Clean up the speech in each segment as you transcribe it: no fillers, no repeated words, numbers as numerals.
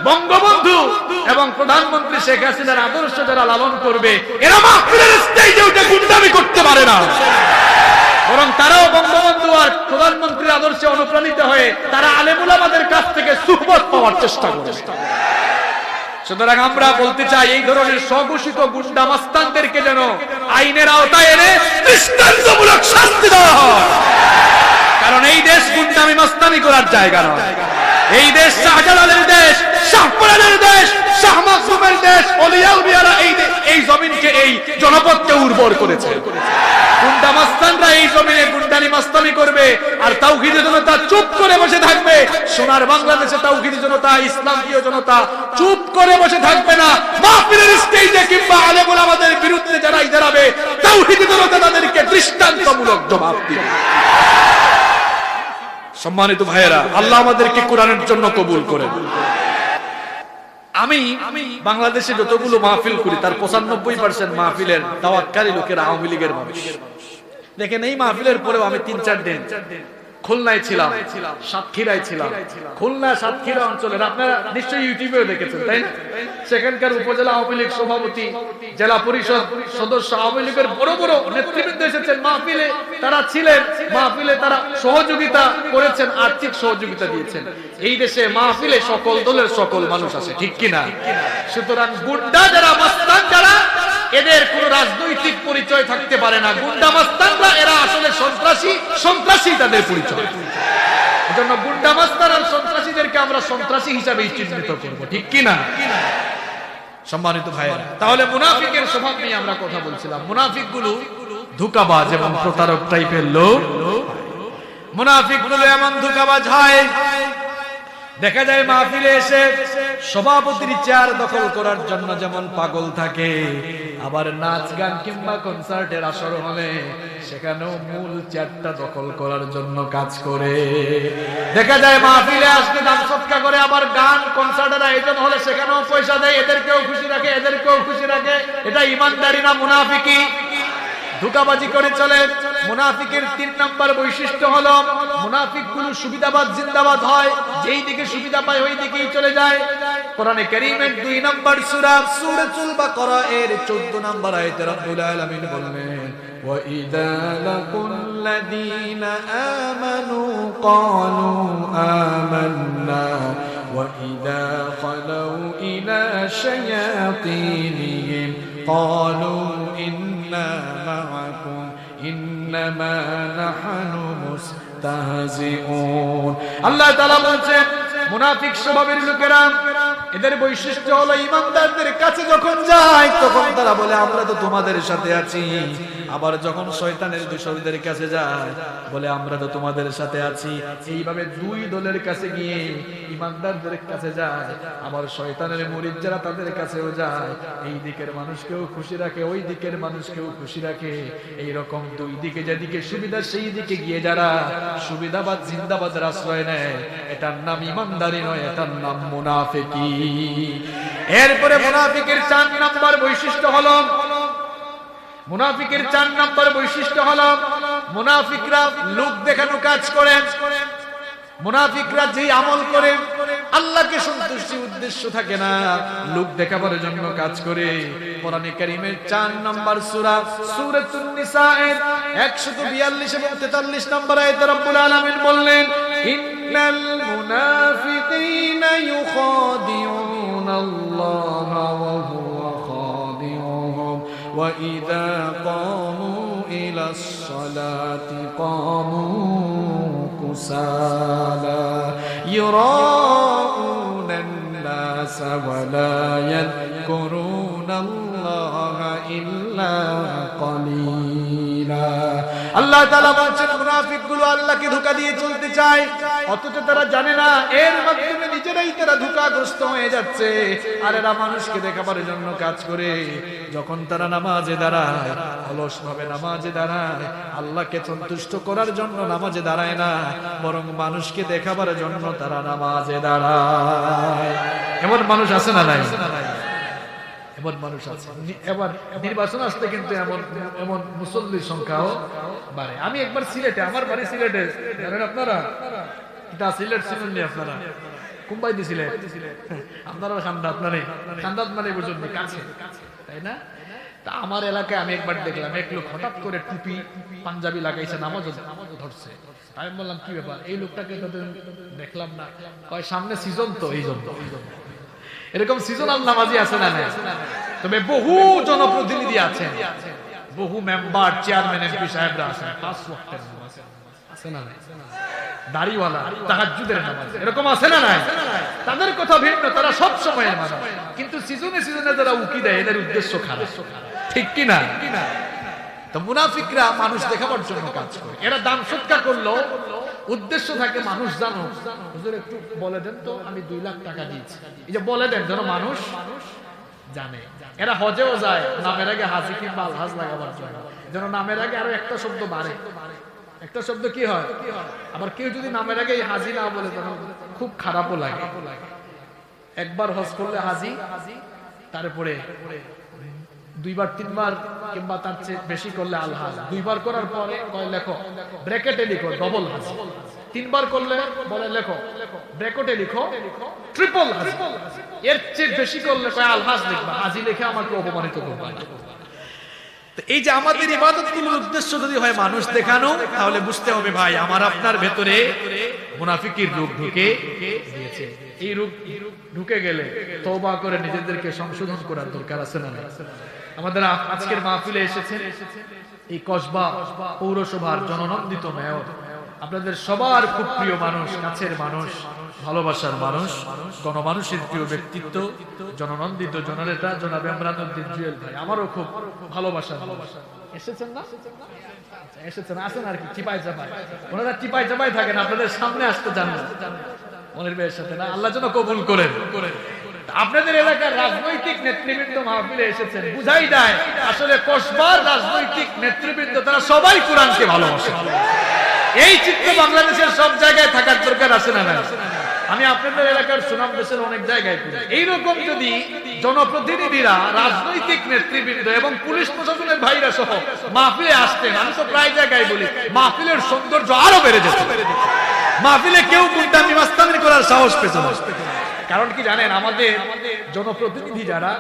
বঙ্গবন্ধু এবং প্রধানমন্ত্রী শেখ হাসিনার আদর্শ যারা লালন করবে, এরা মাহফিলের স্টেজে উঠে গুন্ডামি করতে পারে না, বরং তারাও বঙ্গবন্ধু আর প্রধানমন্ত্রীর আদর্শে অনুপ্রাণিত হয়ে তারা আলেম উলামাদের কাছ থেকে সুহবত পাওয়ার চেষ্টা করে। সুতরাং আমরা বলতে চাই, এই ধরনের স্বঘোষিত গুন্ডা মাস্তানদেরকে যেন আইনের আওতায় এনে দৃষ্টান্তমূলক শাস্তি দেওয়া হয়। কারণ এই দেশ গুন্ডামি মাস্তানি করার জায়গা নয়। এই দেশ শাহজালালের দেশ, শাহপরানের দেশ, শাহ মাসুমের দেশ। ওলিয়া উলিয়ারা এই জমিনকে, এই জনপদকে উর্বর করেছে। গুন্ডা মাস্তানরা এই জমিনে গুন্ডানি মাস্তানি করবে আর তাওহীদি জনতা চুপ করে বসে থাকবে। সোনার বাংলাদেশে তাওহীদি জনতা, ইসলামীয় জনতা চুপ করে বসে থাকবে না। মাহফিলের স্টেজে কিংবা আলেম ওলামাদের বিরুদ্ধে যারাই দাঁড়াবে, তাওহীদি জনতা তাদেরকে দৃষ্টান্তমূলক জবাব দিবে। সম্মানিত ভাইয়েরা, আল্লাহ আমাদেরকে কোরআনের জন্য কবুল করেন। আমি বাংলাদেশে যতগুলো মাহফিল করি তার 95% মাহফিলের দাওয়াতকারী লোকেরা আওয়ামী লীগের মানুষ। দেখেন, এই মাহফিলের পরেও আমি 3-4 দিন খুলনায় ছিলাম, সাতক্ষীরায় ছিলাম। খুলনা সাতক্ষীরা অঞ্চলের আপনারা নিশ্চয়ই ইউটিউবেও দেখেছেন, তাই না? সেখানকার উপজেলা আওয়ামী লীগ সভাপতি, জেলা পরিষদ সদস্য, আওয়ামী লীগের বড় বড় নেতৃবৃন্দ এসেছেন মাহফিলে। তারা ছিলেন মাহফিলে, তারা সহযোগিতা করেছেন, আর্থিক সহযোগিতা দিয়েছেন। এই দেশে মাহফিলে সকল দলের সকল মানুষ আসে, ঠিক কিনা? সুতরাং গুন্ডা যারা, মাস্তান যারা, এদের কোন রাজনৈতিক পরিচয় থাকতে পারে না। গুন্ডা মাস্তানরা এরা আসলে সন্ত্রাসী, সন্ত্রাসী তাদের পরিচয়। এজন্য গুন্ডা মাস্তান আর সন্ত্রাসীদেরকে আমরা সন্ত্রাসী হিসাবে চিহ্নিত করব, ঠিক কিনা? সম্মানিত ভাইয়েরা, তাহলে মুনাফিকের স্বভাব নিয়ে আমরা কথা বলছিলাম। মুনাফিকগুলো ধোঁকাবাজ এবং প্রতারক টাইপের লোক। মুনাফিকগুলো এমন ধোঁকাবাজ হয়, দেখা যায় মাহফিলে এসে সভাপতির চেয়ার দখল করার জন্য যেমন পাগল থাকে, আবার নাচ গান কিংবা কনসার্টের আসর হলে সেখানেও মূল চেয়ারটা দখল করার জন্য কাজ করে। দেখা যায় মাহফিলে আসলে দান সৎকা করে, আবার গান কনসার্টের আয়োজন হলে সেখানেও পয়সা দেয়, এদেরকেও খুশি রাখে, এদেরকেও খুশি রাখে। এটা ইমানদারি না মুনাফিকি? ধোঁকাবাজি করে চলে। মুনাফিকের 3 নম্বর বৈশিষ্ট্য হলো, মুনাফিকগুলো সুবিধাবাদ জিন্দাবাদ হয়, যেই দিকে সুবিধা পায় ওই দিকেই চলে যায়। কোরআনে কারীমের 2 নম্বর সূরা সূরাতুল বাকারা এর 14 নম্বর আয়াতে রব্বুল আলামিন বললেন, ওয়া ইযা লাকুল্লাযীনা আমানু ক্বালু আমান্না ওয়া ইযা খালাউ ইলা শায়াতিনিহিম ক্বালু ইন্না মা'আকুম ইন্নামা নাহনু মুস্তাহজিউন। আল্লাহ তাআলা বলেন, মুনাফিক স্বভাবের লোকেরা, এদের বৈশিষ্ট্য হলো ইমানদারদের কাছে যখন যায় তখন তারা বলে আমরা তো তোমাদের সাথে আছি, আবার যখন শয়তানের দূষরদের কাছে যায় বলে আমরা তো তোমাদের সাথে আছি। এইভাবে 2 দলের কাছে গিয়ে ইমানদারদের কাছে যায়, আবার শয়তানের মুরিদ যারা তাদের কাছেও যায়। এই দিকের মানুষকেও খুশি রাখে, ওই দিকের মানুষকেও খুশি রাখে। এই রকম 2 দিকে যেদিকে সুবিধা সেই দিকে গিয়ে যারা সুবিধাবাদ জিন্দাবাদের আশ্রয় নেয়, এটার নাম ইমানদারি নয়, এটার নাম মুনাফিকি। এরপরে মুনাফিকের 4 নম্বর বৈশিষ্ট্য হলো, মুনাফিকের 4 নম্বর বৈশিষ্ট্য হলো, মুনাফিকরা লোক দেখানো কাজ করে। মুনাফিকরা যে আমল করে আল্লাহকে সন্তুষ্টির উদ্দেশ্য থাকে না, লোক দেখাবার জন্য কাজ করে। কোরআনে কারীমের 4 নম্বর সূরা সূরাতুন নিসা এর 142 এবং 43 নম্বর আয়াতে রব্বুল আলামিন বললেন, ইন্নাল মুনাফিকিনা ইউখাদিউনাল্লাহা ওয়া হুয়া খাদিউহুম ওয়া ইযা ক্বামু ইলাস সালাতি ক্বামু কুসালা ইউরাউনান নাস ওয়া লা ইয়াযকুরুনাল্লাহা ইল্লা কালিলা। আল্লাহ তাআলা বলেন, মুনাফিকগুলো আল্লাহকে ধোঁকা দিয়ে চলতে চায়, অথচ তারা জানে না এর মাধ্যমে নিজেরাই তারা ধোঁকাগ্রস্ত হয়ে যাচ্ছে। আর এরা মানুষকে দেখাবার জন্য কাজ করে। যখন তারা নামাজে দাঁড়ায়, অলস ভাবে নামাজে দাঁড়ায়, আল্লাহকে সন্তুষ্ট করার জন্য নামাজে দাঁড়ায় না, বরং মানুষকে দেখাবার জন্য তারা নামাজে দাঁড়ায়। এমন মানুষ আছে না নাই? এমন মানুষ আছে। এবার নির্বাচন আসতে কিন্তু এমন মুসল্লির সংখ্যাও বাড়ে। আমি একবার সিলেটে, আমার বাড়ি সিলেটে, জানেন আপনারা? এটা সিলেট চিনেননি আপনারা? কুম্বাই দিছিলেন আপনারা খান্দাত মানে খান্দাত মানে বুঝুন কাছে, তাই না? তা আমার এলাকায় আমি একবার দেখলাম এক লোক হঠাৎ করে টুপি পাঞ্জাবি লাগাইছে, নামাজ ধরছে। আমি বললাম কি ব্যাপার, এই লোকটাকে তো দেখলাম না। কয় সামনে সিজন তো এই জন্য। এরকম সিজনাল নামাজি আছে না? তবে বহু জনপ্রতিনিধি আছেন, বহু মেম্বার, চেয়ারম্যান, এমপি সাহেবরা আছেন 5 ওয়াক্তের নামাজ আছে না? দাড়িওয়ালা তাহাজ্জুদের নামাজ এরকম আছে না? তাদের কথা ভিন্ন, তারা সব সময়ের মানুষ, কিন্তু সিজনে সিজনে যারা উকি দেয় এদের উদ্দেশ্য খারাপ, ঠিক কি না? তো মুনাফিকরা মানুষ দেখাবার জন্য কাজ করে। এরা দান সৎকার করলো উদ্দেশ্য থাকে মানুষ জানো, হুজুর একটু বলে দেন তো আমি 2 লাখ টাকা দিয়েছি, এই যে বলে দেন যেন মানুষ জানে। এরা হজেও যায় নামের আগে হাজি কিংবা আলহাজ লাগাবার জন্য, যেন নামের আগে আরো একটা শব্দ বাড়ে। একটা শব্দ কি হয়, আবার কেউ যদি নামের আগে হাজি না বলে তখন খুব খারাপও লাগে। একবার হজ করলে হাজি, তারপরে 2বার 3বার কিংবা তার চেয়ে বেশি করলে আলহাজ, 2বার করার পরে কয় লেখো ব্র্যাকেটে লিখো ডবল হাজ, 3বার করলে বলে লেখো ব্র্যাকেটে লিখো ট্রিপল হাজ, এর চেয়ে বেশি করলে কয় আলহাজ লিখবা, হাজি লিখে আমাকে অপমানিত করবা। এই যে আমাদের ইবাদতগুলোর উদ্দেশ্য যদি হয় মানুষ দেখানো, তাহলে বুঝতে হবে ভাই আমার আপনার ভেতরে মুনাফিকের রূপ ঢুকে দিয়েছে। এই রূপ ঢুকে গেলে তওবা করে নিজেদেরকে সংশোধন করার দরকার আছে না? আমাদের আজকের মাহফিলে এসেছেন এই কসবা পৌরসভার জননন্দিত মেয়র, আপনাদের সবার খুব প্রিয় মানুষ, কাছের মানুষ, ভালোবাসার মানুষ, গণমানুষের প্রিয় ব্যক্তিত্ব, জননন্দিত জননেতা জনাব ইমরানউদ্দিন জুয়েল ভাই, আমারও খুব ভালোবাসার মানুষ। এসেছেন না? এসেছেন, আসেন আর কি, চিপাই চাপাই, ওনারা চিপাই চাপাই থাকেন, আপনাদের সামনে আসতে জান না মনির ভাইয়ের সাথে না, আল্লাহ যেন কবুল করেন। আপনাদের এলাকার রাজনৈতিক নেতৃবৃন্দ মাহফিলে এসেছেন, বুঝাই যায় আসলে কসবার রাজনৈতিক নেতৃবৃন্দ তারা সবাই কোরআনকে ভালোবাসে। এই চিত্র বাংলাদেশের সব জায়গায় থাকার দরকার আছে না? আমি আপনাদের এলাকার সুনাম দেশের অনেক জায়গায় করি। এইরকম যদি জনপ্রতিনিধিরা, রাজনৈতিক নেতৃবৃন্দ এবং পুলিশ প্রশাসনের ভাইরা সহ মাহফিলে আসতেন, আমি তো প্রায় জায়গায় বলি মাহফিলের সৌন্দর্য আরো বেড়ে যেত। মাহফিলে কেউ গুন্ডামি মাস্তানি করার সাহস পেত না। কারণ কি জানেন, আমাদের জনপ্রতিনিধি যারা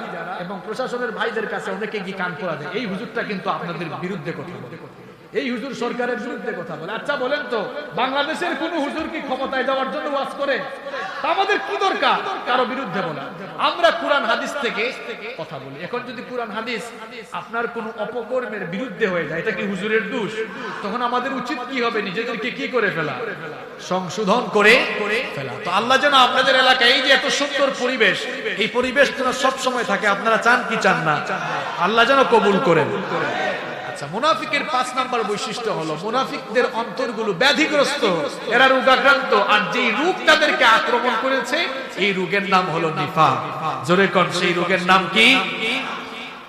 এবং প্রশাসনের ভাইদের কাছে অনেকে কি কান পড়া দেয়, এই হুজুরটা কিন্তু আপনাদের বিরুদ্ধে কথা বলে, এই হুজুর সরকারের বিরুদ্ধে কথা বলে। আচ্ছা বলেন তো, বাংলাদেশের কোন হুজুর কি ক্ষমতায় যাওয়ার জন্য ওয়াজ করে? আমাদের কি দরকার কারো বিরুদ্ধে বলা? আমরা কোরআন হাদিস থেকে কথা বলি। এখন যদি কোরআন হাদিস আপনার কোন অপকর্মের বিরুদ্ধে হয়ে যায়, এটা কি হুজুরের দোষ? তখন আমাদের উচিত কি হবে? নিজেদেরকে কি করে ফেলা? সংশোধন করে ফেলা। তো আল্লাহ যেন আপনাদের এলাকায় এই যে এত সুন্দর পরিবেশ, এই পরিবেশ যেন সব সময় থাকে। আপনারা চান কি চান না? আল্লাহ যেন কবুল করেন। আচ্ছা, মুনাফিকের 5 নাম্বার বৈশিষ্ট্য হলো মুনাফিকদের অন্তরগুলো ব্যাধিগ্রস্ত, এরা রোগাক্রান্ত, আর যেই রোগ তাদেরকে আক্রমণ করেছে এই রোগের নাম হলো নিফাক। জোরে কোন সেই রোগের নাম কি?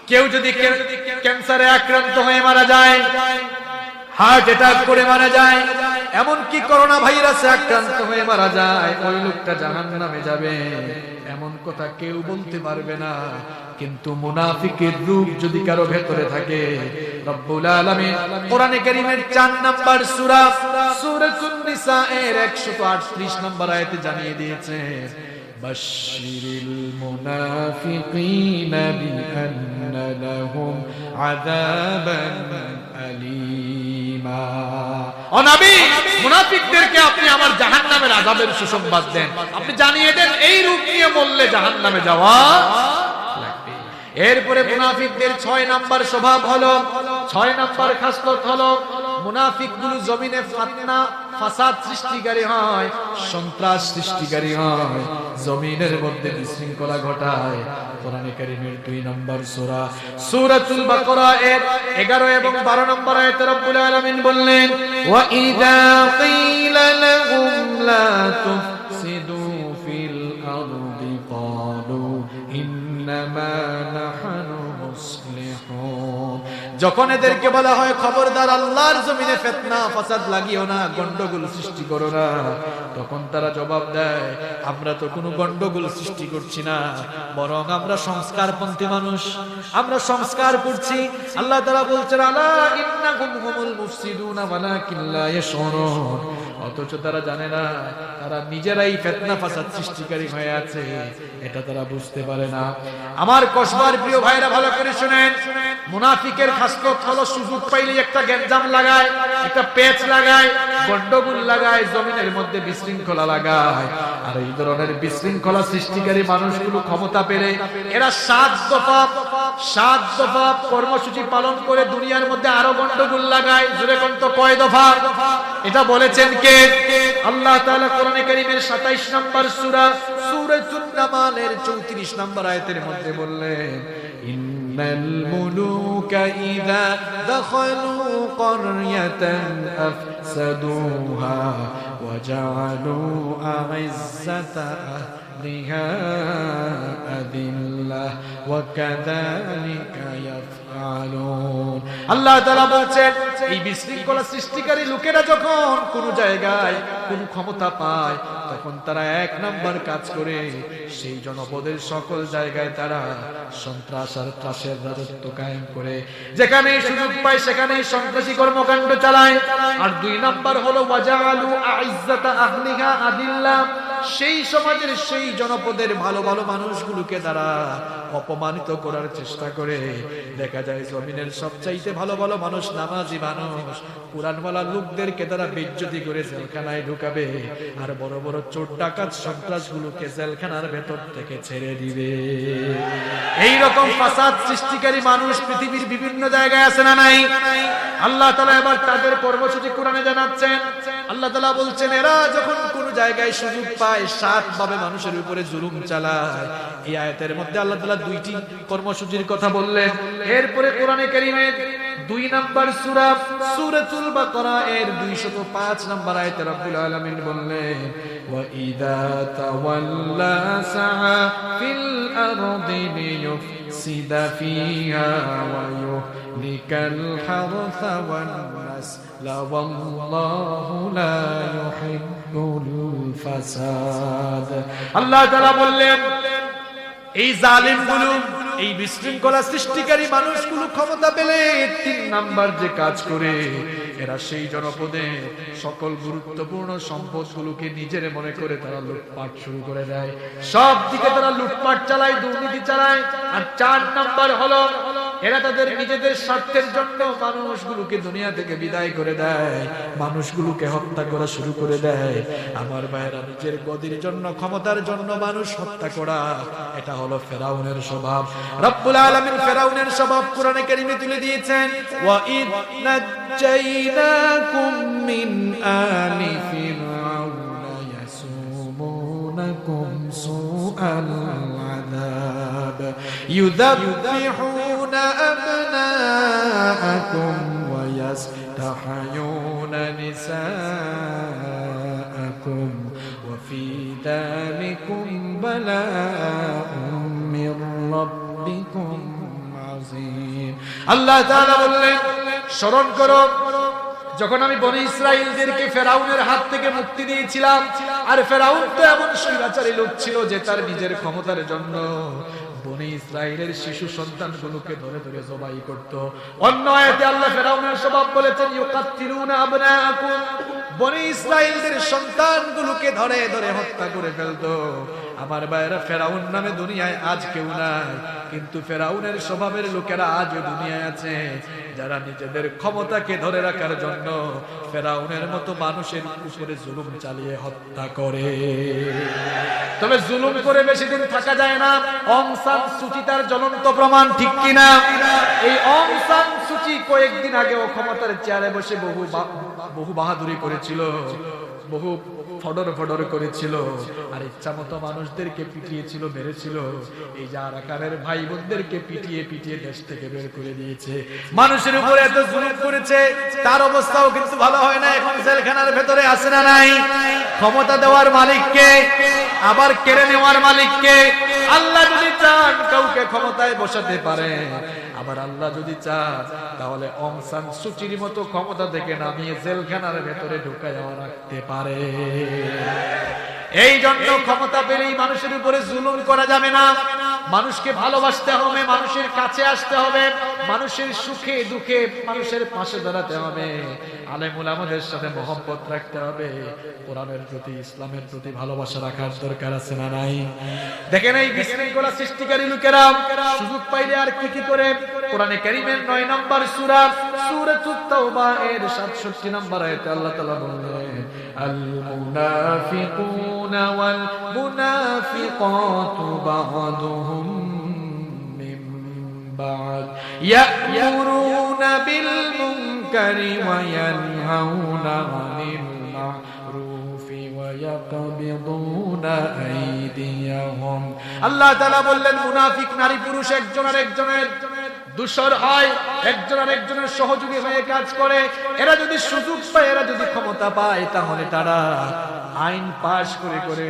কেউ যদি ক্যান্সারে আক্রান্ত হয়ে মারা যায়, হার্ট অ্যাটাক করে মারা যায়, এমন কি করোনা ভাইরাসে আক্রান্ত হয়ে মারা যায়, ওই লোকটা জাহান্নামে যাবে এমন কথা কেউ বলতে পারবে না। কিন্তু মুনাফিকের রূপ যদি কারো ভেতরে থাকে, রব্বুল আলামিন কোরআনে কারীমের 4 নাম্বার সূরা সূরাতুন নিসা এর 138 নাম্বার আয়াতে জানিয়ে দিয়েছে, বাশশিরিল মুনাফিকিনা বিআন্না লাহুম আযাবান আলীমা। ও নবী, মুনাফিকদেরকে আপনি আমার জাহান্নামের আযাবের সুসংবাদ দেন, আপনি জানিয়ে দেন এই রূপ নিয়ে মরলে জাহান্নামে যাওয়া লাগবে। এরপরে মুনাফিকদের 6 নাম্বার স্বভাব হলো, 6 নাম্বার খাসলত হলো মুনাফিকগুলো জমিনে ফিতনা ফাসাদ সৃষ্টিকারী হয়, সন্ত্রাস সৃষ্টিকারী হয়, জমিনের মধ্যে বিশৃঙ্খলা ঘটায়। কোরআনে কারীমের 2 নম্বর সূরা সূরাতুল বাকারা এর 11 এবং 12 নম্বর আয়াতে রব্বুল আলামিন বললেন, ওয়া ইযা ক্বিলা লাহুম লা তুফসিদু ফিল আরদি ক্বালু ইন্নামা নাহনু মুসলিহুন। যখন এদেরকে বলা হয় খবরদার আল্লাহর জমিনে ফিতনা ফাসাদ লাগিও না, গন্ডগোল সৃষ্টি করো না, তখন তারা জবাব দেয়, আমরা তো কোনো গন্ডগোল সৃষ্টি করছি না, বরং আমরা সংস্কারপন্থী মানুষ, আমরা সংস্কার করছি। আল্লাহ তাআলা বলছেন, আলা ইন্নাহুম হুমুল মুফসিদুনা ওয়ালাকিন লা ইয়াশউরুন। অথচ তারা জানে না তারা নিজেরাই ফিতনা ফাসাদ সৃষ্টিকারী হয়ে আছে, এটা তারা বুঝতে পারে না। আমার কসবার প্রিয় ভাইরা ভালো করে শুনেন, মুনাফিকের খাসলত হলো সুযোগ পাইলেই একটা গ্যাঞ্জাম লাগায়, একটা পেচ লাগায়, গন্ডগোল লাগায়, জমিনের মধ্যে বিশৃঙ্খলা লাগায়। আর এই ধরনের বিশৃঙ্খলা সৃষ্টিকারী মানুষগুলো ক্ষমতা পেলে এরা 7 দফা কর্মসূচি পালন করে দুনিয়ার মধ্যে আরো গন্ডগোল লাগায়। জোরে কোন তো কয় দফা? এটা বলেছেন কে? আল্লাহ তাআলা কোরআনে কারীমের 27 নম্বর সূরা সূরাতুন নামালের 34 নম্বর আয়াতের মধ্যে বললেন, ইন্নাল মুলুকা ইযা দাখালু ক্বরয়াতান আফসাদুহা ওয়া জাআলু আ'ইজ্জাতা আহলিহা আদিল্লাহ ওয়া কাযালিকা ইয়াফআলুন। আল্লাহ তাআলা বলেন, এই বিশৃঙ্খলা সৃষ্টিকারী লোকেরা যখন কোন জায়গায় কোন ক্ষমতা পায় তখন তারা 1 নাম্বার কাজ করে সেই জনপদের সকল জায়গায় তারা সন্ত্রাস আর ত্রাসের রাজত্ব কায়েম করে, যেখানে সুযোগ পায় সেখানে সন্ত্রাসী কর্মকাণ্ড চালায়। আর 2 নাম্বার হলো ওয়াজাআলু আ'ইজ্জাতা আহলিহা আদিল্লাহ, সেই সমাজের সেই জনপদের ভালো ভালো মানুষগুলোকে তারা অপমানিত করার চেষ্টা করে। দেখা যায় জমিনের সবচাইতে ভালো ভালো মানুষ, নামাজি মানুষ, কুরআনওয়ালা লোকদেরকে তারা বেইজ্জতি করে জেলখানায় ঢুকাবে, আর বড় বড় চোর ডাকাত সন্ত্রাসগুলোকে জেলখানার ভেতর থেকে ছেড়ে দিবে। এই রকম ফাসাদ সৃষ্টিকারী মানুষ পৃথিবীর বিভিন্ন জায়গায় আছে না নাই? আল্লাহ তাআলা এবার তাদের কর্মসূচি কোরআনে জানাচ্ছেন। আল্লাহ তাআলা বলছেন, এরা যখন কোন জায়গায় সুযোগ পায় 7 ভাবে মানুষের উপরে জুলুম চালায়। এই আয়াতের মধ্যে আল্লাহ তাআলা 2টি কর্মসূচির কথা বললেন। এরপরে কোরআনে কারীমের 2 নম্বর সূরা সূরাতুল বাকারা এর 205 নম্বর আয়াতে রব্বুল আলামিন বললেন, ওয়া ইযা তাওয়াল্লা সাআ ফিল আরদি লিয়ুফসিদা ফিহা ওয়া ইউহলিকাল হারসা ওয়ান নাসলা ওয়াল্লাহু লা ইউহিব্বুল ফাসাদ। আল্লাহ তাআলা বললেন, এই জালিমগুলো, এই বিশৃঙ্খলা সৃষ্টিকারী মানুষগুলো ক্ষমতা পেলে 3 নাম্বার যে কাজ করে, এরা সেই জনপদে সকল গুরুত্বপূর্ণ সম্পদগুলোকে নিজের মনে করে তারা লুটপাট শুরু করে দেয়। সব দিকে তারা লুটপাট চালায়, দুর্নীতি চালায়। আর 4 নাম্বার হলো এরা তাদের নিজেদের স্বার্থের জন্য মানুষগুলোকে দুনিয়া থেকে বিদায় করে দেয়, মানুষগুলোকে হত্যা করা শুরু করে দেয়। আমার ভাইরা, নিজের গদির জন্য, ক্ষমতার জন্য মানুষ হত্যা করা, এটা হলো ফেরাউনের স্বভাব। রব্বুল আলামিন ফেরাউনের স্বভাব কোরআনে কারীমে তুলে দিয়েছেন, ওয়া ইদ নাজ্জাইনাকুম মিন আলি ফিরআউনা ইয়াসুমুনাকুম সুআল আযাব ইউযাব্বিহুনা আবনাআকুম ওয়া ইয়াস্তাহয়ুনা নিসাআকুম ওয়া ফি যালিকুম বালাউম মির রাব্বিকুম আযীম। আল্লাহ তাআলা বললেন, স্মরণ করো যখন আমি বনি ইসরাইলদেরকে ফেরাউনের হাত থেকে মুক্তি দিয়েছিলাম। আর ফেরাউন তো এমন স্বৈরাচারী লোক ছিল যে তার নিজের ক্ষমতার জন্য বনি ইসরাইলের শিশু সন্তানগুলোকে ধরে ধরে জবাই করত। অন্য আয়াতে আল্লাহ ফেরাউনের স্বভাব বলেছেন, ইউকাত্তিলুনা আবনাআকুম, বনি ইসরাইলদের সন্তানগুলোকে ধরে ধরে হত্যা করে ফেলতো। আমার ভাইরা, ফেরাউন নামে দুনিয়ায় আজ কেউ নাই, কিন্তু ফেরাউনের স্বভাবের লোকেরা আজও দুনিয়ায় আছে, যারা নিজেদের ক্ষমতাকে ধরে রাখার জন্য ফেরাউনের মতো মানুষের উপরে জুলুম চালিয়ে হত্যা করে। তবে জুলুম করে বেশি দিন থাকা যায় না। অং সান সূচি তার জ্বলন্ত প্রমাণ, ঠিক কিনা? এই অং সান সূচি কয়েকদিন আগে ও ক্ষমতার চেয়ারে বসে বহু বাহাদুরি করেছিল, বহু ফডর ফডর করেছিল, আর ইচ্ছা মতো মানুষদেরকে পিটিয়েছিল, মেরেছিল। এই যে আরাকানের ভাই বোনদেরকে পিটিয়ে পিটিয়ে দেশ থেকে বের করে দিয়েছে। মানুষের উপরে এত জুলুম করেছে, তার অবস্থাও কিন্তু ভালো হয় না। এখন জেলখানার ভেতরে আছে না নাই? ক্ষমতা দেওয়ার মালিককে, আবার কেড়ে নেওয়ার মালিককে। আল্লাহ যদি চান কাউকে ক্ষমতায় বসাতে পারে, আবার আল্লাহ যদি চান তাহলে অং সান সূচির মতো ক্ষমতা থেকে নামিয়ে জেলখানার ভেতরে ঢুকায় রাখতে পারে। এই জন্য ক্ষমতা পেলেই মানুষের উপরে জুলুম করা যাবে না। মানুষকে ভালোবাসতে হবে, মানুষের কাছে আসতে হবে, মানুষের সুখে দুঃখে মানুষের পাশে দাঁড়াতে হবে, আলেম উলামাদের সাথে মহব্বত রাখতে হবে, কোরআনের প্রতি ইসলামের প্রতি ভালোবাসা রাখার দরকার আছে না নাই? দেখেন এই বিশৃঙ্খলা সৃষ্টিকারী লোকেরা সুযোগ পাইলে আর কি করে কোরআনে কারীমের 9 নম্বর সূরা সূরাতুত তাওবা এর 67 নম্বর আয়াতে আল্লাহ তাআলা বলেন, আল মুনাফিকুনা ওয়াল মুনাফিকাতু বা'দুহুম মিন বা'দ ইয়া'মুরুনা বিল মুনকারি ওয়া ইয়ানহাউনা আনিল মা'রুফি ওয়া ইয়াকবিদুনা আইদিয়াহুম। আল্লাহ তাআলা বললেন মুনাফিক নারী পুরুষ একজন আরেকজনের দূষর হয়, একজন আরেকজনের সহযোগী হয়ে কাজ করে। এরা যদি সুযোগ পায়, এরা যদি ক্ষমতা পায়, তাহলে তারা আইন পাশ করে করে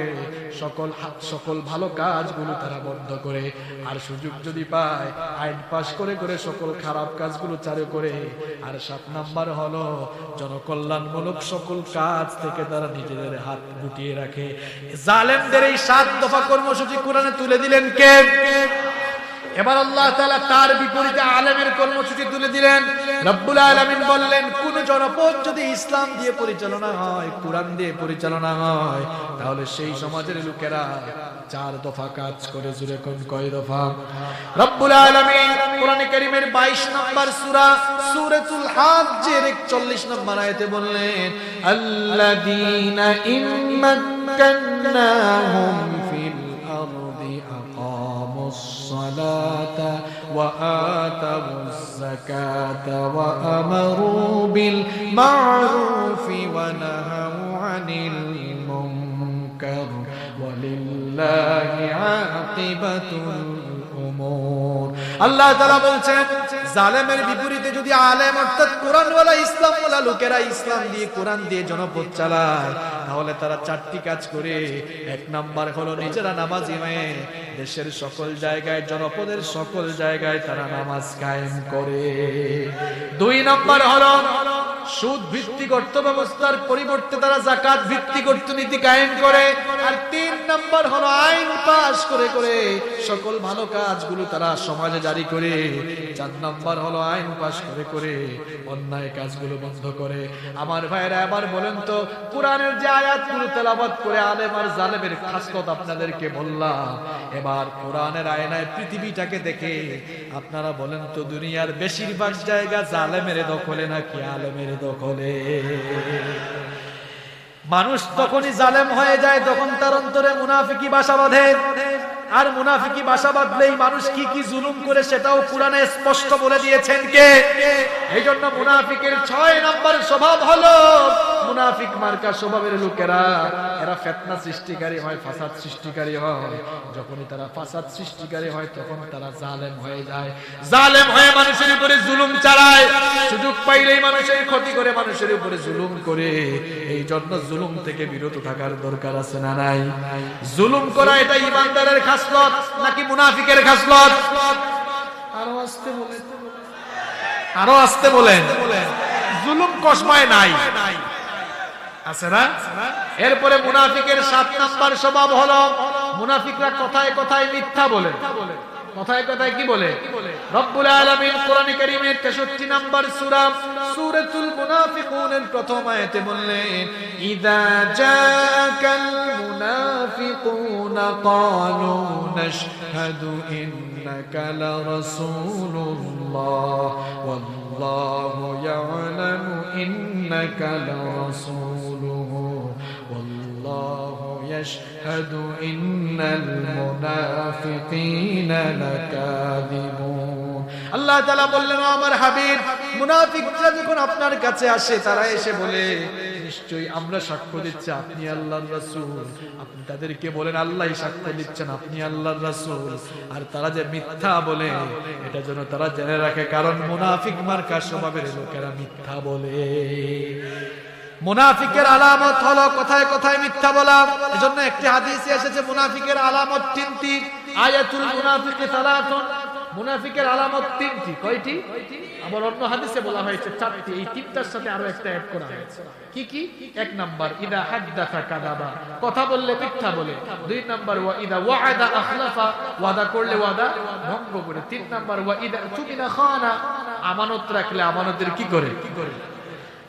সকল ভালো কাজগুলো তারা বন্ধ করে, আর সুযোগ যদি পায় আইন পাশ করে করে সকল খারাপ কাজগুলো চালু করে। আর 7 নাম্বার হলো জনকল্যাণমূলক সকল কাজ থেকে তারা নিজেদের হাত গুটিয়ে রাখে। জালেমদের এই 7 দফা কর্মসূচি কোরআনে তুলে দিলেন কে? এবার আল্লাহ তাআলা তার বিপরীতে আলেমের কর্মসূচি তুলে দিলেন। রব্বুল আলামিন বললেন, কোন জনপদ যদি ইসলাম দিয়ে পরিচালনা হয়, কোরআন দিয়ে পরিচালনা হয়, তাহলে সেই সমাজের লোকেরা 4 দফা কাজ করে। জুরে কোন কয় দফা? রব্বুল আলামিন কোরআনে কারীমের 22 নম্বর সূরা সূরাতুল হাজ্জের 41 নম্বর আয়াতে বললেন, আল্লাযীনা ইম্মাক্কান্নাহুম ফিল আরদি আকামুস সালাতা ওয়া আতাউজ যাকাতা ওয়া আমারু বিল মা'রুফি ওয়া নাহাউ আনিল মুনকার ওয়ালিল্লাহি আকিবাতুল উমুর। আল্লাহ তাআলা বলছেন, জালেমের বিপরীতে যদি আলেম অর্থাৎ কোরআনওয়ালা ইসলামওয়ালা লোকেরা ইসলাম দিয়ে কোরআন দিয়ে জনপদ চালায়, তাহলে তারা 4টি কাজ করে। 1 নাম্বার হলো নিজেরা নামাজি হয়ে দেশের সকল জায়গায়, জনপদের সকল জায়গায় তারা নামাজ কায়েম করে। 2 নাম্বার হলো সুদ ভিত্তিক অর্থ ব্যবস্থার পরিবর্তে তারা যাকাত ভিত্তিক অর্থনীতি কায়েম করে। আর 3 নাম্বার হলো আইন পাশ করে করে সকল ভালো কাজগুলো তারা সমাজে জারি করে। 4 নাম্বার হলো আইন পাশ করে করে অন্যায় কাজগুলো বন্ধ করে। আমার ভাইরা, এবার বলেন তো, কোরআনের যে আয়াতগুলো তেলাওয়াত করে আলেম আর জালেমের খাসলত আপনাদেরকে বললাম, এবার কোরআনের আয়নায় পৃথিবীটাকে দেখে আপনারা বলেন তো, দুনিয়ার বেশিরভাগ জায়গা জালেমের দখলে নাকি আলেমের দখলে? মানুষ তখনই জালেম হয়ে যায় যখন তার অন্তরে মুনাফিকি বাসা বাঁধে। আর মুনাফিকি বাসা বাঁধলেই মানুষ কি কি জুলুম করে সেটাও কোরআনে স্পষ্ট বলে দিয়েছেন কে? এইজন্য মুনাফিকের 6 নম্বর স্বভাব হলো, মুনাফিক মার্কা স্বভাবের লোকেরা এরা ফিতনা সৃষ্টিকারী হয়, ফাসাদ সৃষ্টিকারী হয়। যখনই তারা ফাসাদ সৃষ্টিকারী হয় তখন তারা জালেম হয়ে যায়। জালেম হয়ে মানুষের উপরে জুলুম চালায়, সুযোগ পাইলেই মানুষের ক্ষতি করে, মানুষের উপরে জুলুম করে। এই জন্য জুলুম থেকে বিরত থাকার দরকার আছে না নাই? জুলুম করা এটা ইমানদারের খাসলত নাকি মুনাফিকের খাসলত? আরো আসতে বলেন। জুলুম কসমায় নাই, আছে না? এরপরে মুনাফিকের 7 নাম্বার স্বভাব হলো, মুনাফিকরা কথায় কথায় মিথ্যা বলে। কথায় কথায় কি বলে? রব্বুল আলামিন কোরআনে কারীমের 63 নম্বর সূরা সূরাতুল মুনাফিকুনের প্রথম আয়াতে বললেন, ইযা জাআকাল মুনাফিকুনা ক্বালু নাশহাদু ইন্নাকা লারাসূলুল্লাহ ওয়াল্লাহু ইয়ালামু ইন্নাকা লারাসূলুহু ওয়াল্লাহু ইয়াশহাদু ইন্নাল মুনাফিকিনা লাকাযিবুন। আল্লাহ তাআলা বললেন, আমার হাবিব, মুনাফিকরা যখন আপনার কাছে আসে, তারা এসে বলে, নিশ্চয়ই আমরা সাক্ষ্য দিচ্ছি আপনি আল্লাহর রাসূল। আপনি তাদেরকে বলেন, আল্লাহই সাক্ষ্য দিচ্ছেন আপনি আল্লাহর রাসূল। আর তারা যে মিথ্যা বলে, এটা যেন তারা জেনে রাখে, কারণ মুনাফিক মার্কা স্বভাবের লোকেরা মিথ্যা বলে। মুনাফিকের আলামত হলো কথায় কথায় মিথ্যা বলা। এজন্য একটি হাদিসে এসেছে মুনাফিকের আলামত 3টি। আয়াতুল মুনাফিকি সালাতুন, মুনাফিকের আলামত তিনটি। কয়টি? আবার অন্য হাদিসে বলা হয়েছে চারটি। এই তিনটার সাথে আরো একটা অ্যাড করা হয়েছে। কি কি? এক নাম্বার ইদা হাদ্দাসা কাযাবা, কথা বললে মিথ্যা বলে। দুই নাম্বার ওয়া ইদা ওয়া'আদা আখলাফা, ওয়াদা করলে ওয়াদা ভঙ্গ করে। তিন নাম্বার ওয়া ইদা তুমিনা খানা, আমানত রাখলে আমানতের কি করে?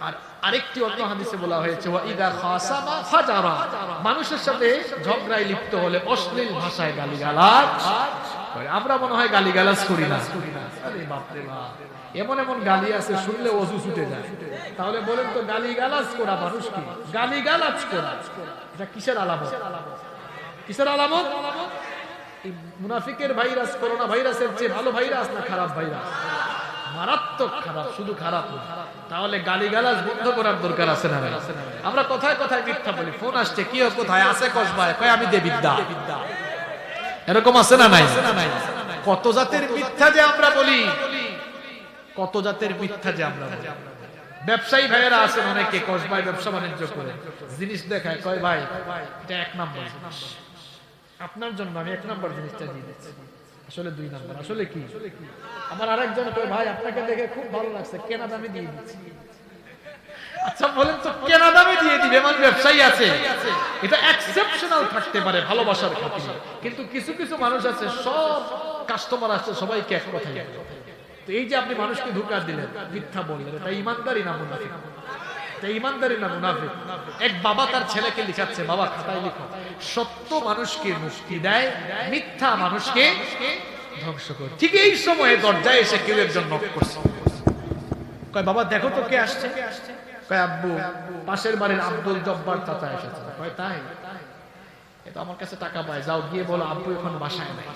আর আরেকটি অন্য হাদিসে বলা হয়েছে ওয়া ইদা খাসামা ফাজারা, মানুষের সাথে ঝগড়ায় লিপ্ত হলে অশ্লীল ভাষায় গালিগালাজ করে। আমরা মনে হয় গালিগালাজ করি না। আরে বাপ রে বাপ, এমন এমন গালি আছে শুনলে ওযু ছুটে যায়। তাহলে বলেন তো গালিগালাজ করা মানুষ কি? গালিগালাজ করা এটা কিসের আলামত? কিসের আলামত? এই মুনাফিকের ভাইরাস করোনা ভাইরাসের চেয়ে ভালো ভাইরাস না খারাপ ভাইরাস? মারাত্মক খারাপ, শুধু খারাপ না। তাহলে গালিগালাজ বন্ধ করার দরকার আছে না? আমরা কথায় কথায় মিথ্যা বলি। ফোন আসছে, কি কোথায় আছে কসবায়, কয় আমি দে বিদ্যা। এরকম আছে না নাই? কত জাতের মিথ্যা যে আমরা বলি, কত জাতের মিথ্যা যে আমরা বলি। ব্যবসায়ী ভাইয়েরা আছেন অনেকে, কসবায় ব্যবসা বাণিজ্য করে, জিনিস দেখায়, কয় ভাই এটা এক নাম্বার জিনিস, আপনার জন্য আমি এক নাম্বার জিনিসটা দিয়ে দিচ্ছি, আসলে দুই নাম্বার। আসলে কি? আমার আরেকজন কয় ভাই আপনাকে দেখে খুব ভালো লাগছে, কেনা দামে দিয়ে দিচ্ছি। আচ্ছা বলেন তো, কেনা দামে দিয়ে দিবে মানে ব্যবসায়ী আছে, এটা এক্সেপশনাল থাকতে পারে ভালোবাসার খাতিরে। কিন্তু কিছু কিছু মানুষ আছে, সব কাস্টমার আছে সবাইকে এক কথাই। তো এই যে আপনি মানুষকে ধোঁকা দিলেন, মিথ্যা বললেন, এটা ইমানদারি না মুনাফিক? এটা ইমানদারি না মুনাফিক? এক বাবা তার ছেলেকে লিখাচ্ছে, বাবা খাতায় লিখো, সত্য মানুষকে মুক্তি দেয়, মিথ্যা মানুষকে ধ্বংস করে। ঠিক এই সময়ে দরজায় এসে কেউ একজন নক করছে। কয় বাবা দেখো তো কে আসছে। কয় আব্বু, পাশের বাড়ির আব্দুল জব্বার চাচা এসেছে। কয় তাই? এটা আমার কাছে টাকা পায়, যাও গিয়ে বলো আব্বু এখন বাসায় নাই।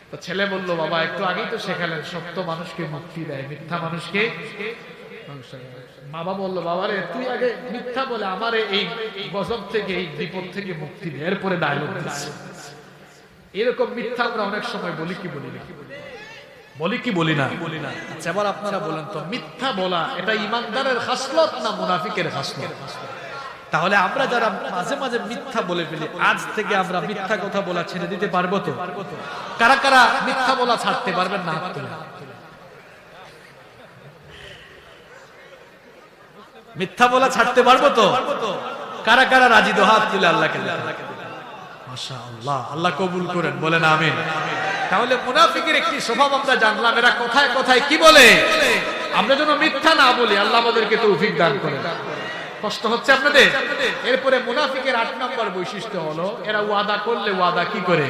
তো ছেলে বলল, বাবা একটু আগেই তো শেখালেন সত্য মানুষকে মুক্তি দেয়, মিথ্যা মানুষকে ধ্বংস করে। বাবা বলল, বাবারে তুই আগে মিথ্যা বলে আমারে এই গজব থেকে, এই বিপদ থেকে মুক্তি দে, এরপরে ডায়লগ দিচ্ছে। এরকম মিথ্যা আমরা অনেক সময় বলি কি বলি না? বলি কি বলি না? আচ্ছা এবার আপনারা বলেন তো, মিথ্যা বলা এটা ইমানদারের খাসলত না মুনাফিকের খাসলত? তাহলে আমরা যারা মাঝে মাঝে মিথ্যা বলে ফেলি, আজ থেকে আমরা মিথ্যা কথা বলা ছেড়ে দিতে পারবো তো? কারা কারা মিথ্যা বলা ছাড়তে পারবেন না? হাত তুলে। মিথ্যা বলা ছাড়তে পারবো তো? কারা কারা রাজি? তো হাত তুলে আল্লাহকে। মাশাআল্লাহ, আল্লাহ কবুল করেন, বলেন আমিন। তাহলে মুনাফিকের একটি স্বভাব আমরা জানলাম, এরা কথায় কথায় কি বলে। আমরা যেন মিথ্যা না বলি, আল্লাহ আমাদেরকে তৌফিক দান করেন। কষ্ট হচ্ছে আপনাদের? এরপরে মুনাফিকের 8 নম্বর বৈশিষ্ট্য হলো, এরা ওয়াদা করলে ওয়াদা কি করে?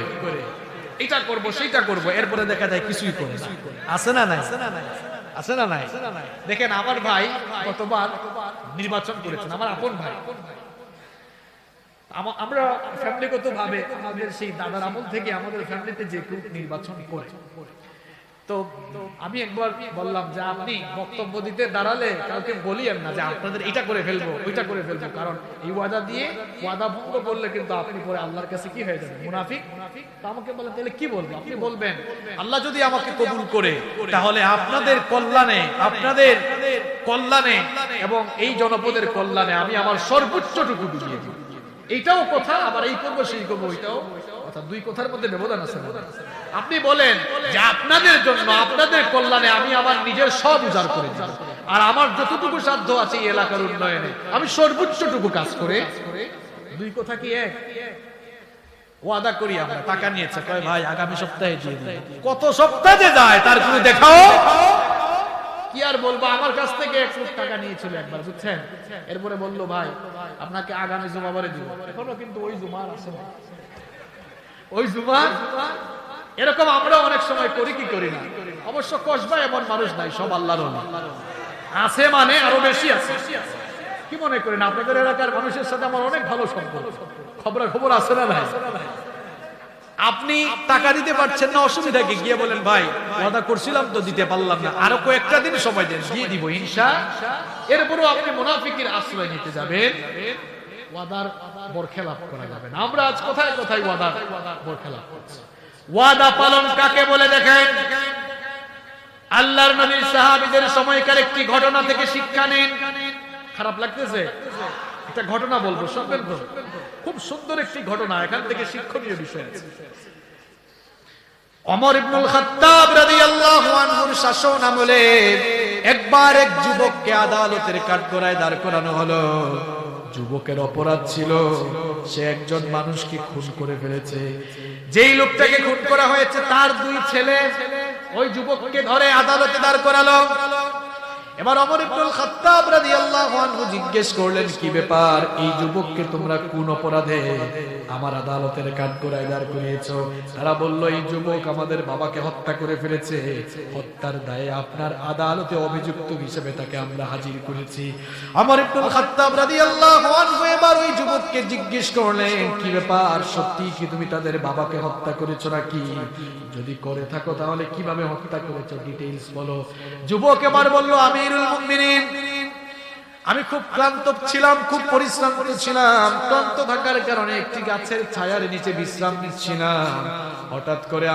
এটা করব সেইটা করব, এরপরে দেখা যায় কিছুই করে না। আছে না নাই? আছে না নাই? দেখেন আমার ভাই কতবার নির্বাচন করেছেন, আমার আপন ভাই। আমরা ফ্যামিলিগত ভাবে আমাদের সেই দাদার আমল থেকে আমাদের ফ্যামিলিতে যে কেউ নির্বাচন করে, তো আমি একবার বললাম যে আপনি বক্তব্য দিতে দাঁড়ালে কাউকে বলিয়েন না যে আপনাদের এটা করে ফেলবো ওইটা করে ফেলবো, কারণ এই ওয়াদা দিয়ে ওয়াদা ভঙ্গ করলে কিন্তু আপনি পরে আল্লাহর কাছে কি হয়ে যাবেন? মুনাফিক। তো আমাকে বলেন তাহলে কি বলবো? আপনি বলবেন আল্লাহ যদি আমাকে কবুল করে তাহলে আপনাদের কল্যাণে এবং এই জনপদের কল্যাণে আমি আমার সর্বোচ্চটুকু দিয়ে দিব। এইটাও কথা, আবার এই করবো সেই করবো ওইটাও কথা, দুই কথার মধ্যে ব্যবধান আছে। আপনি বলেন যে আপনাদের জন্য, আপনাদের কল্যাণে আমি আমার নিজের সব উজাড় করে দিব, আর আমার যতটুকু সাধ্য আছে এই এলাকার উন্নয়নে আমি সর্বোচ্চটুকু কাজ করে। দুই কথা কি এক? ওয়াদা করি আমরা, টাকা নিয়েছে, কয় ভাই আগামী সপ্তাহে দিয়ে দিই। কত সপ্তাহে যায় তার কোনো দেখাও? কি আর বলবো, আমার কাছ থেকে 1 লাখ টাকা নিয়েছিল একবার, বুঝছেন? এরপরে বললো ভাই আপনাকে আগামী জুমাবারে দিব। এখনো কিন্তু ওই জুমার আছে না, ওই জুমার। এরকম আমরা অনেক সময় করি কি করি না? অবশ্য কসবা এমন মানুষ নাই, সব আল্লাহর আছে, মানে আরো বেশি আছে। কি মনে করেন আপনাদের এলাকার মানুষের সাথে আমার অনেক ভালো সম্পর্ক, খবর আছে না ভাই? আপনি টাকা দিতে পারছেন না, অসুবিধা কি? গিয়ে বলেন ভাই ওয়াদা করছিলাম তো দিতে পারলাম না, আরো কয়েকটা দিন সময় দেন, দিয়ে দিব ইনশাআল্লাহ। এরপরও আপনি মুনাফিকের আশ্রয় নিতে যাবেন, ওয়াদার বরখেলাপ করা যাবে না। আমরা আজ কোথায় কোথায় ওয়াদার বরখেলাপ করছি। ওয়াদা পালন কাকে বলে দেখেন, আল্লাহর নবীর সাহাবীদের সময়কার একটি ঘটনা থেকে শিক্ষা নিন। খারাপ লাগতেছে? একটা ঘটনা বলবো, শুনবেন তো? খুব সুন্দর একটি ঘটনা, এখান থেকে শিক্ষণীয় বিষয় আছে। ওমর ইবনুল খাত্তাব রাদিয়াল্লাহু আনহুর শাসন আমলে একবার এক যুবককে আদালতের কাঠগড়ায় দাঁড় করানো হলো। যুবকের অপরাধ ছিল সে একজন মানুষকে খুন করে ফেলেছে। যেই লোকটাকে খুন করা হয়েছে তার দুই ছেলে ওই যুবককে ধরে আদালতে দাঁড় করালো। এবার ওমর ইবনুল খাত্তাব রাদিয়াল্লাহু আনহু জিজ্ঞেস করলেন, কি ব্যাপার, এই যুবককে তোমরা কোন অপরাধে আমার আদালতের কাঠগড়ায় দাঁড় করিয়েছো? তারা বলল, এই যুবক আমাদের বাবাকে হত্যা করে ফেলেছে, হত্যার দায়ে আপনার আদালতে অভিযুক্ত হিসেবে তাকে আমরা হাজির করেছি। ওমর ইবনুল খাত্তাব রাদিয়াল্লাহু আনহু এবার ওই যুবককে জিজ্ঞেস করলেন, কি ব্যাপার, সত্যি কি তুমি তাদের বাবাকে হত্যা করেছো নাকি? যদি করে থাকো তাহলে কিভাবে হত্যা করেছো, ডিটেইলস বলো। যুবক এবার বলল, আমিরুল মুমিনিন, আমি খুব ক্লান্ত ছিলাম, খুব পরিশ্রান্ত ছিলাম। ক্লান্ত থাকার কারণে একটি গাছের ছায়ার নিচে বিশ্রাম নিচ্ছিলাম। হঠাৎ করে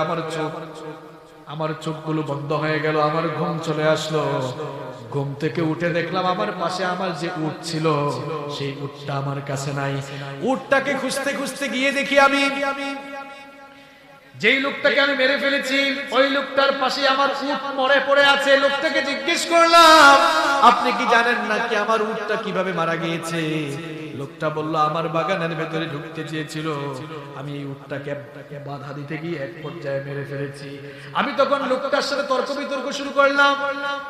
আমার চোখগুলো বন্ধ হয়ে গেল, আমার ঘুম চলে আসলো। ঘুম থেকে উঠে দেখলাম আমার পাশে আমার যে উট ছিল সেই উটটা আমার কাছে নাই। উটটাকে খুঁজতে খুঁজতে গিয়ে দেখি আমি যেই লোকটাকে আমি মেরে ফেলেছি ওই লোকটার পাশে আমার উট মরে পড়ে আছে। লোকটাকে জিজ্ঞেস করলাম, আপনি কি জানেন নাকি আমার উটটা কিভাবে মারা গিয়েছে? লোকটা বলল, আমার বাগানের ভেতরে ঢুকতে চেয়েছিল, আমি এই উটটাকে বাধা দিতে গিয়ে এক পর্যায়ে মেরে ফেলেছি। আমি তখন লোকটার সাথে তর্ক বিতর্ক শুরু করলাম।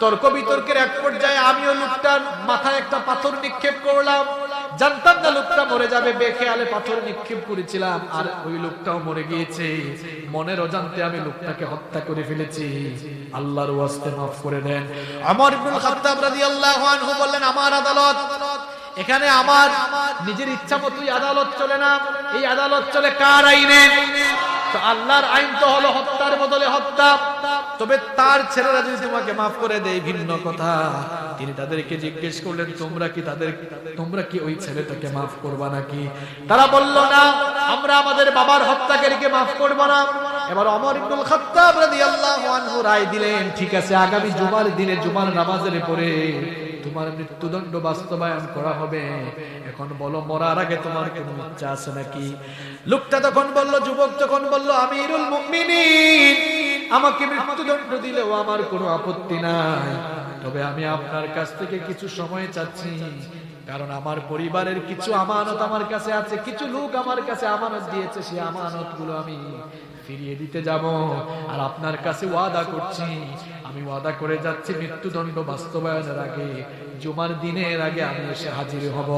তর্ক বিতর্কের এক পর্যায়ে আমিও লোকটার মাথায় একটা পাথর নিক্ষেপ করলাম। জানতাম না লোকটা মরে যাবে, বেখেয়ালে পাথর নিক্ষেপ করেছিলাম, আর ওই লোকটাও মরে গিয়েছে। মনের অজান্তে আমি লোকটাকে হত্যা করে ফেলেছি, আল্লাহর ওয়াস্তে মাফ করে দেন। ওমর ইবনুল খাত্তাব রাদিয়াল্লাহু আনহু বললেন, আমার আদালত, এখানে আমার নিজের ইচ্ছা মতোই আদালত চলে না, এই আদালত চলে কার আইনে? তো আল্লাহর আইন তো হলো হত্যার বদলে হত্যা। তবে তার ছেলেরা যদি তোমাকে মাফ করে দেয় ভিন্ন কথা। তিনি তাদেরকে জিজ্ঞেস করলেন, তোমরা কি ওই ছেলেটাকে মাফ করবা নাকি? তারা বলল, না, আমরা আমাদের বাবার হত্যাকারীকে মাফ করব না। এবার ওমর ইবনুল খাত্তাব রাদিয়াল্লাহু আনহু রায় দিলেন, ঠিক আছে, আগামী জুমার দিনে জুমার নামাজের পরে তোমার মৃত্যুদণ্ড বাস্তবায়ন করা হবে। এখন বলো, মরার আগে তোমার কোনো ইচ্ছা আছে নাকি? লোকটা তখন বলল, যুবক তখন বলল, আমিরুল মুমিনিন, আমাকে মৃত্যুদণ্ড দিলেও আমার কোনো আপত্তি নাই, তবে আমি আপনার কাছ থেকে কিছু সময় চাচ্ছি, কারণ আমার পরিবারের কিছু আমানত আমার কাছে আছে, কিছু লোক আমার কাছে আমানত দিয়েছে, সেই আমানতগুলো আমি ফিরিয়ে দিতে যাব। আর আপনার কাছে ওয়াদা করছি, আমি ওয়াদা করে যাচ্ছি, মৃত্যুদণ্ড বাস্তবায়নের আগে জুমার দিনের আগে আমি এসে হাজির হব।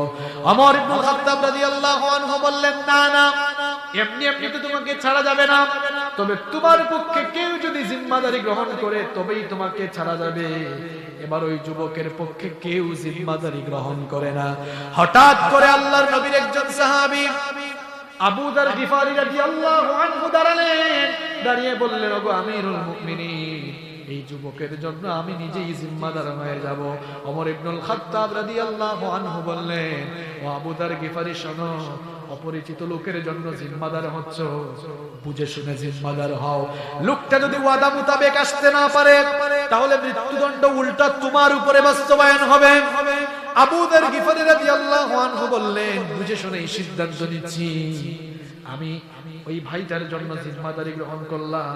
ওমর ইবনুল খাত্তাব রাদিয়াল্লাহু আনহু বললেন, না না, এমনি এমনি তো তোমাকে ছাড়া যাবে না, তবে তোমার পক্ষে কেউ যদি জিম্মাদারি গ্রহণ করে তবেই তোমাকে ছাড়া যাবে। এবার ওই যুবকের পক্ষে কেউ জিম্মাদারি গ্রহণ করে না। হঠাৎ করে আল্লাহর নবীর একজন সাহাবী আবু যার গিফারী রাদিয়াল্লাহু আনহু দাঁড়ালেন, দাঁড়িয়ে বললেন, ওগো আমিরুল মুমিনিন, এই যুবকের জন্য আমি নিজেই জিম্মাদার হয়ে যাব। ওমর ইবনুল খাত্তাব রাদিয়াল্লাহু আনহু বললেন, ও আবু যার গিফারী, শোনো, অপরিচিত লোকের জন্য জিম্মাদার হচ্ছ, বুঝে শুনে জিম্মাদার হও। লোকটা যদি ওয়াদা মোতাবেক আসতে না পারে তাহলে মৃত্যুদণ্ড উল্টা তোমার উপরে বাস্তবায়ন হবে। আবু যার গিফারী রাদিয়াল্লাহু আনহু বললেন, বুঝে শুনে এই সিদ্ধান্ত নিচ্ছি, আমি ওই ভাইটার জন্য জিম্মাদারি গ্রহণ করলাম,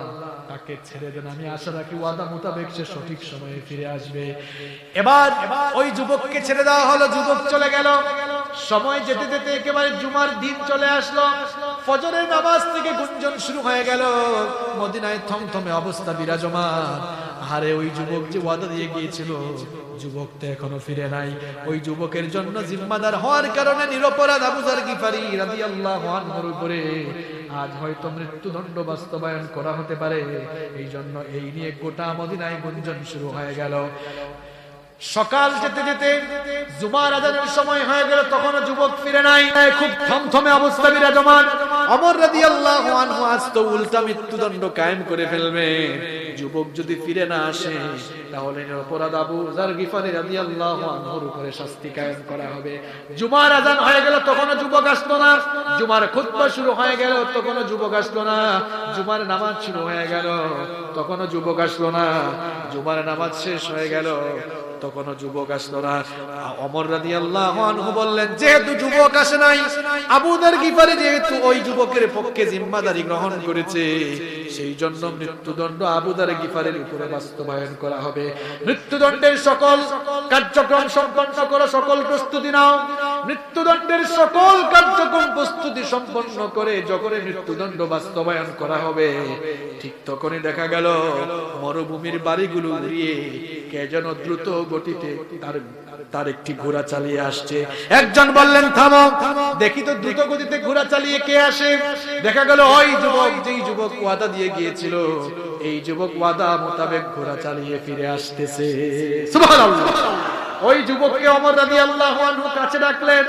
তাকে ছেড়ে দেন, আমি আশা রাখি ওয়াদা মোতাবেক সে সঠিক সময়ে ফিরে আসবে। এবার ওই যুবককে ছেড়ে দেওয়া হলো, যুবক চলে গেল। সময় যেতে যেতে একেবারে জুমার দিন চলে আসলো। ফজরের নামাজ থেকে গুঞ্জন শুরু হয়ে গেল। মদিনায় থমথমে অবস্থা বিরাজমান। আরে ওই যুবক যে ওয়াদা দিয়ে গিয়েছিল, যুবক তো এখনো ফিরে নাই। ওই যুবকের জন্য জিম্মাদার হওয়ার কারণে নিরপরাধ আবু যার গিফারী রাদিয়াল্লাহু আনহুর উপরে আজ হয়তো মৃত্যুদণ্ড বাস্তবায়ন করা হতে পারে। এই জন্য এই নিয়ে গোটা মদিনায় গুঞ্জন শুরু হয়ে গেল। সকাল যেতে যেতে জুমার আযানের সময় হয়ে গেল, তখনও যুবক ফিরে নাই। খুব থমথমে অবস্থা বিরাজমান। ওমর রাদিয়াল্লাহু আনহু আজ তো উল্টা মৃত্যুদণ্ড কায়েম করে ফেলবে। যুবক যদি ফিরে না আসে তাহলে অপরাধ আবু যার গিফারী রাদিয়াল্লাহু আনহুর উপরে শাস্তি কায়েম করা হবে। জুমার আযান হয়ে গেল, তখনও যুবক আসলো না। জুমার খুতবা শুরু হয়ে গেল, তখনও যুবক আসলো না। জুমার নামাজ শুরু হয়ে গেল, তখনও যুবক আসলো না। জুমার নামাজ শেষ হয়ে গেল, তখন যুবক আসলো না। ওমর রাদিয়াল্লাহু আনহু বললেন, যেহেতু যুবক আসে নাই, আবু যার গিফারি যেহেতু ওই যুবকের পক্ষে জিম্মাদারি গ্রহণ করেছে, সেই জন্য মৃত্যুদণ্ড আবু যার গিফারির উপরে বাস্তবায়ন করা হবে। মৃত্যুদণ্ডের সকল কার্যক্রম সম্পন্ন করো, সকল প্রস্তুতি নাও। মৃত্যুদণ্ডের সকল কার্যক্রম প্রস্তুতি সম্পন্ন করে যখন মৃত্যুদণ্ড বাস্তবায়ন করা হবে, ঠিক তখনই দেখা গেল মরুভূমির বাড়িগুলো উড়িয়ে কে যেন দ্রুত গতিতে তার একটি ঘোড়া চালিয়ে আসছে। একজন বললেন, থামো, দেখি তো দ্রুত গতিতে ঘোড়া চালিয়ে কে আসে। দেখা গেল ওই যুবক, যেই যুবক ওয়াদা দিয়ে গিয়েছিল, এই যুবক ওয়াদা মোতাবেক ঘোড়া চালিয়ে ফিরে আসতেছে। সুবহানাল্লাহ। ওই যুবককে ওমর রাদিয়াল্লাহু আনহু কাছে ডাকলেন,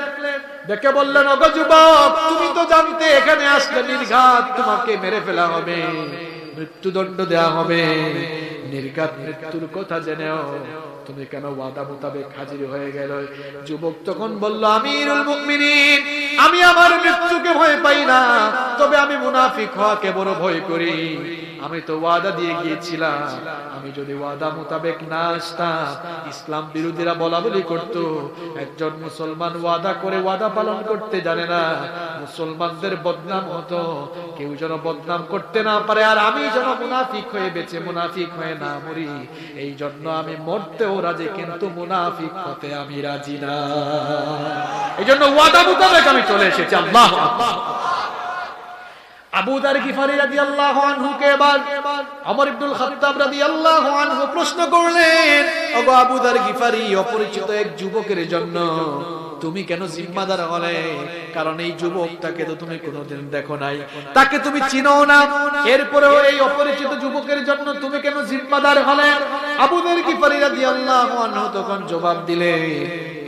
ডেকে বললেন, ওগো যুবক, তুমি তো জানতে এখানে আসলে নির্ঘাত তোমাকে মেরে ফেলা হবে, মৃত্যুদণ্ড দেয়া হবে। নির্ঘাত মৃত্যুর কথা জেনেও তুমি কেন ওয়াদা মোতাবেক হাজির হয়ে গেল? যুবক তখন বলল, আমিরুল মুমিনিন, আমি আমার মৃত্যুকে ভয় পাই না, তবে আমি মুনাফিক হওয়াকে বড় ভয় করি। আমি তো ওয়াদা দিয়ে গিয়েছিলাম, আমি যদি ওয়াদা মোতাবেক না আসতাম, ইসলাম বিরোধীরা বলা বলি করত, একজন মুসলমান ওয়াদা করে ওয়াদা পালন করতে জানে না, মুসলমানদের বদনাম হতো, কেউ যেন বদনাম করতে না পারে, আর আমি যেন মুনাফিক হয়ে বেঁচে মুনাফিক হয়ে না মরি, এই জন্য আমি মরতেও রাজি, কিন্তু মুনাফিক হতে আমি রাজি না। এই জন্য ওয়াদা মোতাবেক আমি চলে এসেছি। আল্লাহু আকবার। আবু যার গিফারি রাদিয়াল্লাহু আনহু কে এবার ওমর ইবনুল খাত্তাব রাদিয়াল্লাহু আনহু প্রশ্ন করলেন, ওগো আবু যার গিফারি, অপরিচিত এক যুবকের জন্য তুমি কেন জিম্মাদার হলে? কারণ এই যুবকটাকে তো তুমি কোনোদিন দেখো নাই, তাকে তুমি চিনো না, এরপরেও এই অপরিচিত যুবকের জন্য তুমি কেন জিম্মাদার হলে? আবু যার গিফারি রাদিয়াল্লাহু আনহু তখন জবাব দিলেন,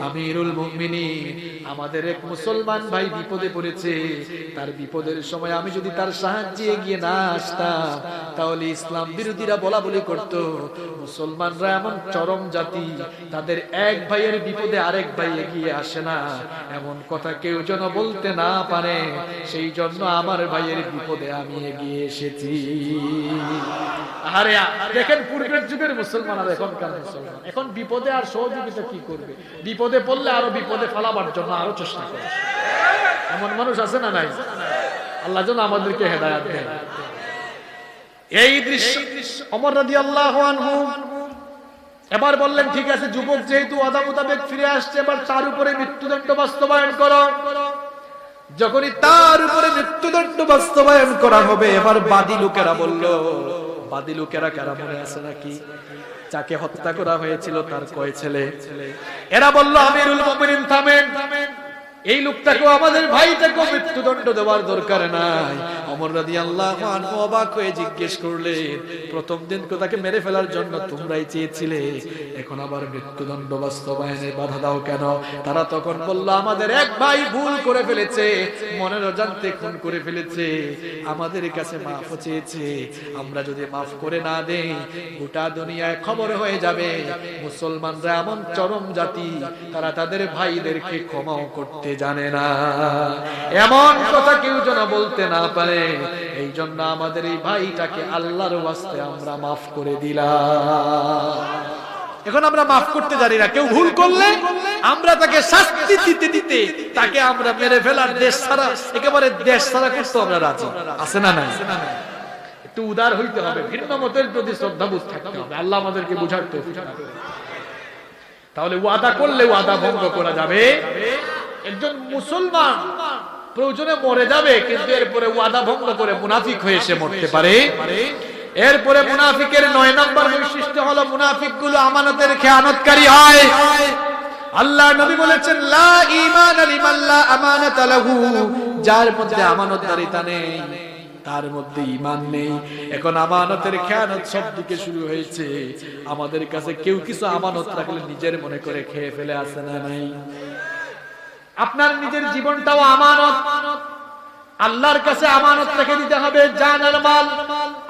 আমিরুল মুমিনিন, আমাদের এক মুসলমান ভাই বিপদে পড়েছে, তার বিপদের সময় আমি যদি তার সাহায্যে এগিয়ে না আসতাম, তাহলে ইসলাম বিরোধীরা বলা বলি করত, মুসলমানরা এমন চরম জাতি, তাদের এক ভাইয়ের বিপদে আরেক ভাই এগিয়ে আসে না, এমন কথা কেউ যেন বলতে না পারে, সেই জন্য আমার ভাইয়ের বিপদে আমি এগিয়ে এসেছি। আরে দেখেন, পূর্বের যুগের মুসলমান আর এখনকার মুসলমান, এখন বিপদে আর সহযোগিতা কি করবে? বিপদে পড়লে আরো বিপদে ফেলাবার জন্য আরো চেষ্টা করে। এমন মানুষ আছে না নাই? আল্লাহ যেন আমাদেরকে হেদায়েত দেন। এই দৃশ্য ওমর রাদিয়াল্লাহু আনহু এবার বললেন, ঠিক আছে, যুবক যেহেতু ওয়াদা মোতাবেক ফিরে আসছে, এবার তার উপরে মৃত্যুদণ্ড বাস্তবায়ন করো। যখনই তার উপরে মৃত্যুদণ্ড বাস্তবায়ন করা হবে, এবার বাদী লোকেরা বলল, বাদী লোকেরা কারা মনে আছে নাকি? যাকে হত্যা করা হয়েছিল তার কয় ছেলে? এরা বলল, আমিরুল মুমিনিন থামেন, এই লোকটাকেও আমাদের ভাইটাকেও মৃত্যুদণ্ড দেওয়ার দরকার নাই। ওমর রাদিয়াল্লাহু আনহু অবাক হয়ে জিজ্ঞেস করলেন, প্রথম দিন তো তাকে মেরে ফেলার জন্য তোমরাই চেয়েছিলে, এখন আবার মৃত্যুদণ্ড বাস্তবায়নে বাধা দাও কেন? তারা তখন বলল, আমাদের এক ভাই ভুল করে ফেলেছে, মনের অজান্তে খুন করে ফেলেছে, আমাদের কাছে মাফ চেয়েছে, আমরা যদি মাফ করে না দেই, গোটা দুনিয়ায় খবর হয়ে যাবে মুসলমানরা এমন চরম জাতি, তারা তাদের ভাইদেরকে ক্ষমাও করতে জানে না, এমন কথা কেউ যেন বলতে না পারে, এই জন্য আমাদের এই ভাইটাকে আল্লাহর ওয়াস্তে আমরা মাফ করে দিলাম। এখন আমরা মাফ করতে জানি না, কেউ ভুল করলে আমরা তাকে শাস্তি দিতে দিতে তাকে আমরা মেরে ফেলার দেশ ছাড়া, একেবারে দেশ ছাড়া করতে আমরা রাজি। আছে না নাই? একটু উদার হইতে হবে, ভিন্ন মতের প্রতি শ্রদ্ধাবোধ থাকতে হবে। আল্লাহ আমাদেরকে বুঝার তৌফিক দান করুন। তাহলে ওয়াদা করলে ওয়াদা ভঙ্গ করা যাবে। একজন মুসলমান প্রয়োজনে মরে যাবে, কিন্তু এরপরে ওয়াদা ভঙ্গ করে মুনাফিক হয়ে সে মরতে পারে। এরপরে মুনাফিকের 9 নম্বর বৈশিষ্ট্য হলো, মুনাফিকগুলো আমানতের খেয়ানতকারী হয়। আল্লাহ নবী বলেছেন, লা ঈমানা লিমান লা আমানাতা লাহু, যার মধ্যে আমানতদারিতা নেই তার মধ্যে ঈমান নেই। এখন আমানতের খেয়ানত সব দিকে শুরু হয়েছে। আমাদের কাছে কেউ কিছু আমানত রাখলে নিজের মনে করে খেয়ে ফেলে, আছে না নাই? আপনার নিজের জীবনটাও আমানত, আল্লাহর কাছে আমানত রেখে দিতে হবে। জান আর মাল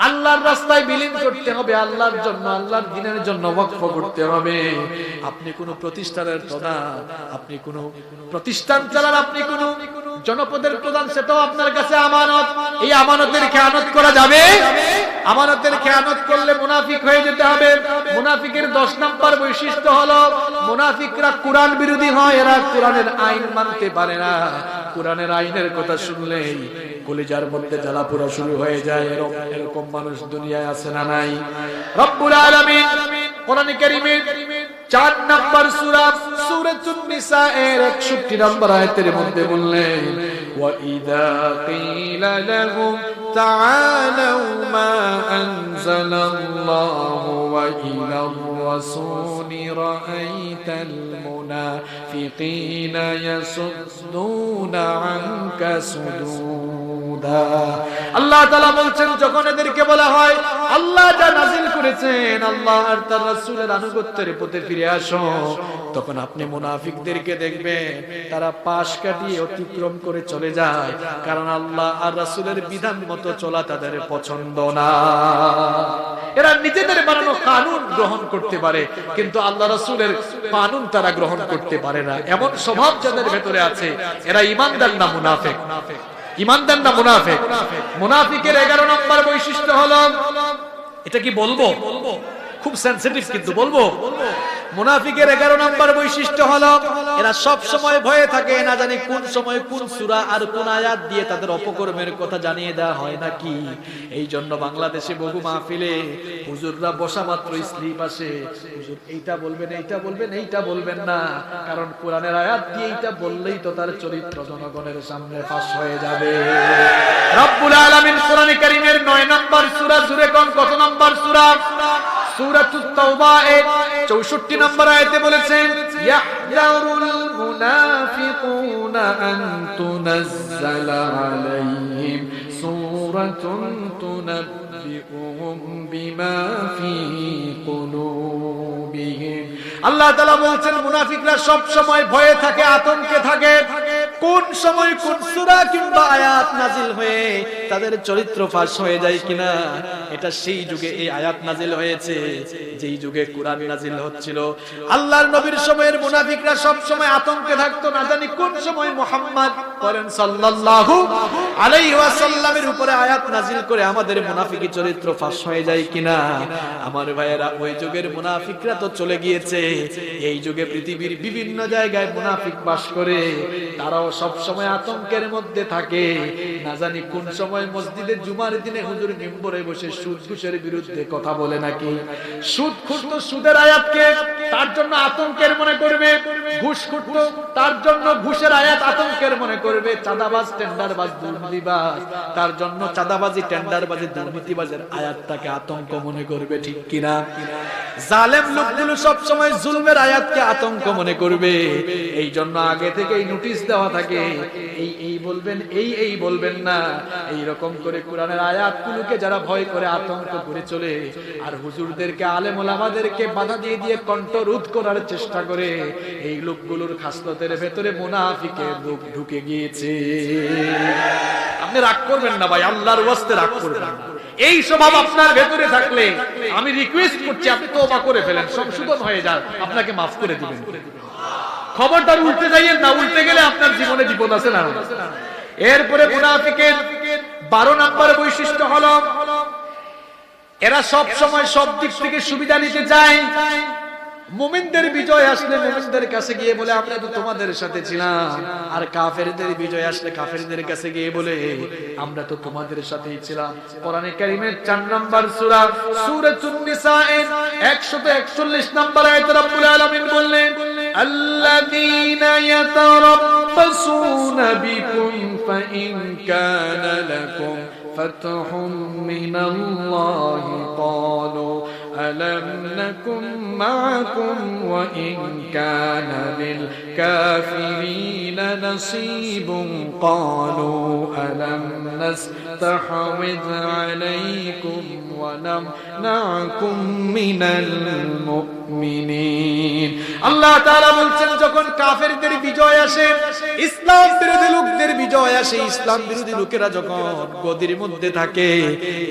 আল্লাহর রাস্তায় বিলীন করতে হবে, আল্লাহর জন্য, আল্লাহর দ্বীনের জন্য ওয়াকফ করতে হবে। আপনি কোন প্রতিষ্ঠানের প্রধান, আপনি কোন প্রতিষ্ঠান চালান, আপনি কোন জনপদের প্রধান, সেটাও আপনার কাছে আমানত। এই আমানতের খেয়ানত করা যাবে? আমানতের খেয়ানত করলে মুনাফিক হয়ে যেতে হবে। মুনাফিকের 10 নম্বর বৈশিষ্ট্য হলো মুনাফিকরা কুরআন বিরোধী হয়, এরা কুরআনের আইন মানতে পারে না। কুরআনের আইনের কথা শুনলেই কলিজার মধ্যে জ্বালা পোড়া শুরু হয়ে যায়। এরকম মানুষ দুনিয়ায় আছে না নাই? রব্বুল আলামিন কোরআন কারীমের 4 নম্বর সূরা সূরাতুন নিসা এর 61 নম্বর আয়াতের মধ্যে বললেন, ওয়া ইযা কিলা লাহুম তাআলাউ মা আনজালাল্লাহু ওয়া ইলার রাসূলি রাআইতাল মুনাফিকিনা ইয়াসুদ্দুনা আনকা সুদুদা। আল্লাহ তাআলা বলছেন, যখন এদেরকে বলা হয় আল্লাহ যা নাযিল করেছেন, আল্লাহ আর তার রাসূলের আনুগত্যের পথে ফিরে আসো, তখন আপনি মুনাফিকদেরকে দেখবেন তারা পাশ কাটিয়ে অতিক্রম করে চলে যায়, কারণ আল্লাহ আর রাসূলের বিধান মতো চলা তাদের পছন্দ না। এরা নিজেদের বানানো কানুন গ্রহণ করতে পারে, কিন্তু আল্লাহ রাসূলের কানুন তারা গ্রহণ করতে পারে না। এমন স্বভাব যাদের ভেতরে আছে, এরা ঈমানদার না মুনাফিক? ঈমানদার না মুনাফিক? মুনাফিকের 11 নম্বর বৈশিষ্ট্য হলো, এটা কি বলবো? খুব সেনসিটিভ, কিন্তু বলবো। মুনাফিকের 11 নম্বর বৈশিষ্ট্য হলো এরা সব সময় ভয়ে থাকে, না জানি কোন সময় কোন সূরা আর কোন আয়াত দিয়ে তাদের অপকর্মের কথা জানিয়ে দেওয়া হয় নাকি। এই জন্য বাংলাদেশে বহু মাহফিলে হুজুররা বসা মাত্র স্লিপ আসে, হুজুর এইটা বলবেন, এইটা বলবেন, এইটা বলবেন না, কারণ কোরআনের আয়াত দিয়ে এইটা বললেই তো তার চরিত্র জনগণের সামনে ফাঁস হয়ে যাবে। রব্বুল আলামিন কোরআনে কারীমের 9 নম্বর সূরা, জুরে কোন কত নম্বর সূরা? সূরাতুত তাওবা এর 64 নম্বর আয়াতে বলেছেন, ইয়াহযারুল মুনাফিকুনা আন তুনাজ্জালা আলাইহিম সূরাতুন তুনাব্বিউহুম বিমা ফি কুলুবিহিম। আল্লাহ তাআলা বলছেন মুনাফিকরা সব সময় ভয়ে থাকে, আতঙ্কে থাকে, কোন সময় কোন সূরা কিংবা আয়াত নাজিল হয়ে তাদের চরিত্র ফাঁস হয়ে যায় কিনা। এটা সেই যুগে এই আয়াত নাজিল হয়েছে যেই যুগে কুরআন নাজিল হচ্ছিল। আল্লাহর নবীর সময়ের মুনাফিকরা সব সময় আতঙ্কে থাকতো, না জানি কোন সময় মুহাম্মদ করেন সাল্লাল্লাহু আলাইহি ওয়াসাল্লামের উপরে আয়াত নাজিল করে আমাদের মুনাফিকি চরিত্র ফাঁস হয়ে যায় কিনা। আমার ভাইয়েরা, ওই যুগের মুনাফিকরা তো চলে গিয়েছে, এই যুগে পৃথিবীর বিভিন্ন জায়গায় মুনাফিক বাস করে, তারাও সব সময় আতঙ্কের মধ্যে থাকে, না জানি কোন সময় মসজিদে জুমার দিনে হুজুর মিম্বরে বসে সুদ ঘুষের বিরুদ্ধে কথা বলে নাকি। সুদ খুঁড়ত, সুদের আয়াতকে তার জন্য আতঙ্কের মনে করবে, ঘুষ খুঁড়ত তার জন্য ঘুষের আয়াত আতঙ্কের মনে করবে, চাঁদাবাজ, টেন্ডারবাজ, দুর্নীতিবাজ তার জন্য চাঁদাবাজি, টেন্ডারবাজি, দুর্নীতিবাজের আয়াতটাকে আতঙ্ক মনে করবে, ঠিক কিনা? জালেম লোকগুলো সব সময় জুলমের আয়াতকে আতঙ্ক মনে করবে। এই জন্য আগে থেকেই নোটিশ দেওয়া থাকে, এই বলবেন, এই বলবেন না, এই রকম করে কোরআনের আয়াতগুলোকে যারা ভয় করে আতঙ্ক করে চলে, আর হুজুরদেরকে, আলেম ওলামাদেরকে বাধা দিয়ে দিয়ে কণ্ঠরোধ করার চেষ্টা করে, এই লোকগুলোর খাসলতের ভেতরে মুনাফিকের রূপ ঢুকে গিয়েছে। আপনি রাগ করবেন না ভাই, আল্লাহর ওয়াস্তে রাগ করবেন না। এই স্বভাব আপনার ভেতরে থাকলে আমি রিকোয়েস্ট করছি আপনি তওবা করে ফেলেন, সংশোধন হয়ে যান, আপনাকে মাফ করে দিবেন। খবরদার উল্টে যাইয়েন না, উল্টে গেলে আপনার জীবনে বিপদ আছে না। এরপরে মুনাফিকের 12 নম্বর বৈশিষ্ট্য হলো এরা সব সময় সব দিক থেকে সুবিধা নিতে চায়। মুমিনদের বিজয় আসলে মুমিনদের কাছে গিয়ে বলে আমরা তো তোমাদের সাথে ছিলাম, আর কাফেরদের বিজয় আসলে কাফেরদের কাছে গিয়ে বলে আমরা তো তোমাদের সাথেই ছিলাম। কোরআনে কারীমের 4 নম্বর সূরা সূরাতুন নিসা এর 141 নম্বর আয়াতে রব্বুল আলামিন বললেন, আল্লাযীনা ইয়াতারাব্বাসুনা বিকুম ফাইন কানা লাকুম ফাতহুম মিনাল্লাহি ক্বালু আলাম নাকুম মাআকুম ওয়া ইন কানা লিল কাফিরিনা নাসীবুন ক্বালু আলাম নাস্তাহওয়িয আলাইকুম ওয়া নামনাকুম মিনাল মুমিনিন। আল্লাহ তাআলা বলছেন যখন কাফেরদের বিজয় আসে, ইসলাম বিরোধী লোকদের বিজয় আসে, ইসলাম বিরোধী লোকেরা যখন গদির মধ্যে থাকে,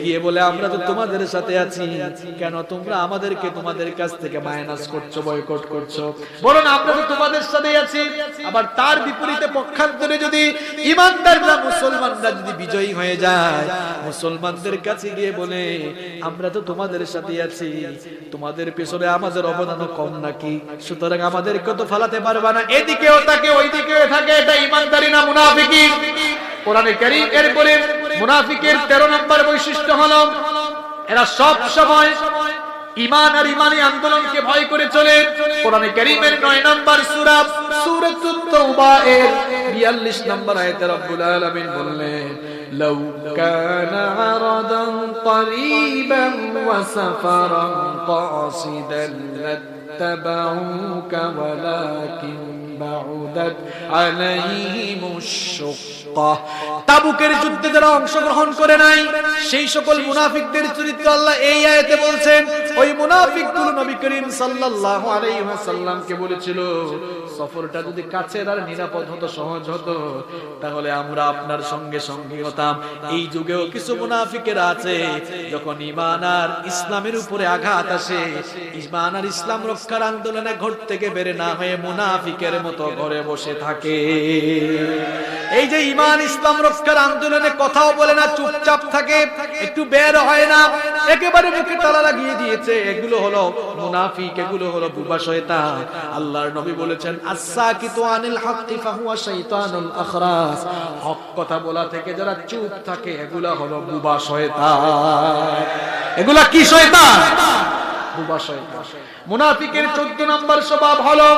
গিয়ে বলে আমরা তো তোমাদের সাথে আছি, কেন তোমরা আমাদেরকে তোমাদের কাছ থেকে মাইনাস করছো, বয়কট করছো? বলুন আমরা তো তোমাদের সাথে আছি। আবার তার বিপরীতে পক্ষান্তরে যদি ঈমানদাররা, মুসলমানরা যদি বিজয়ী হয়ে যায়, মুসলমানদের কাছে গিয়ে বলে আমরা তো তোমাদের সাথে আছি, তোমাদের পেছনে আমাদের অবদান কম নাকি? সুতরাং আমাদেরকে তো ফালাতে পারবা না। এদিকেও থাকে ওইদিকেও থাকে, এটা ঈমানদারি না মুনাফিকি? কোরআনে কারীম এরপরে মুনাফিকের 13 নম্বর বৈশিষ্ট্য হলো এরা সব সময় ঈমান আর ঈমানি আন্দোলনকে ভয় করে চলে। কোরআনে কারীমের 9 নম্বর সূরা সূরাতুত তাওবা এর 42 নম্বর আয়াতে রব্বুল আলামিন বললেন, লাউ কানা আরাদান করিবান ওয়া সাফারান কাসিদান লাত্তাবাউকা ওয়ালাকিন বাউদাত আলাইহিমুশ শুক্কা। তাবুকের যুদ্ধে যারা অংশগ্রহণ করে নাই সেই সকল মুনাফিকদের চরিত্র আল্লাহ এই আয়াতে বলছেন। ওই মুনাফিকগুলো নবী করিম সাল্লাল্লাহু আলাইহি ওয়াসাল্লামকে বলেছিল, সফরটা যদি কাছের আর নিরাপদ হতো, সহজ হতো, তাহলে আমরা আপনার সঙ্গে সঙ্গী হতাম। এই যুগেও কিছু মুনাফিকেরা আছে, যখন ঈমান আর ইসলামের উপরে আঘাত আসে, ঈমান আর ইসলাম রক্ষার আন্দোলনে ঘর থেকে বের না হয়ে মুনাফিকের মতো ঘরে বসে থাকে। এই যে ঈমান ইসলাম রক্ষার আন্দোলনে কথাও বলে না, চুপচাপ থাকে, একটু বের হয় না, একেবারে মুখে তালা লাগিয়ে দিয়েছে, এগুলো হলো মুনাফিক, এগুলো হলো বুবা শয়তান। আল্লাহর নবী বলেছেন, আস-সাকিতু আনিল হাক্কি ফাহুয়া শাইতানুল আখরাস। হক কথা বলা থেকে যারা চুপ থাকে এগুলা হলো বুবা শয়তান। এগুলা কি শয়তান? বুবা শয়তান। মুনাফিকের 14 নম্বর স্বভাব হলো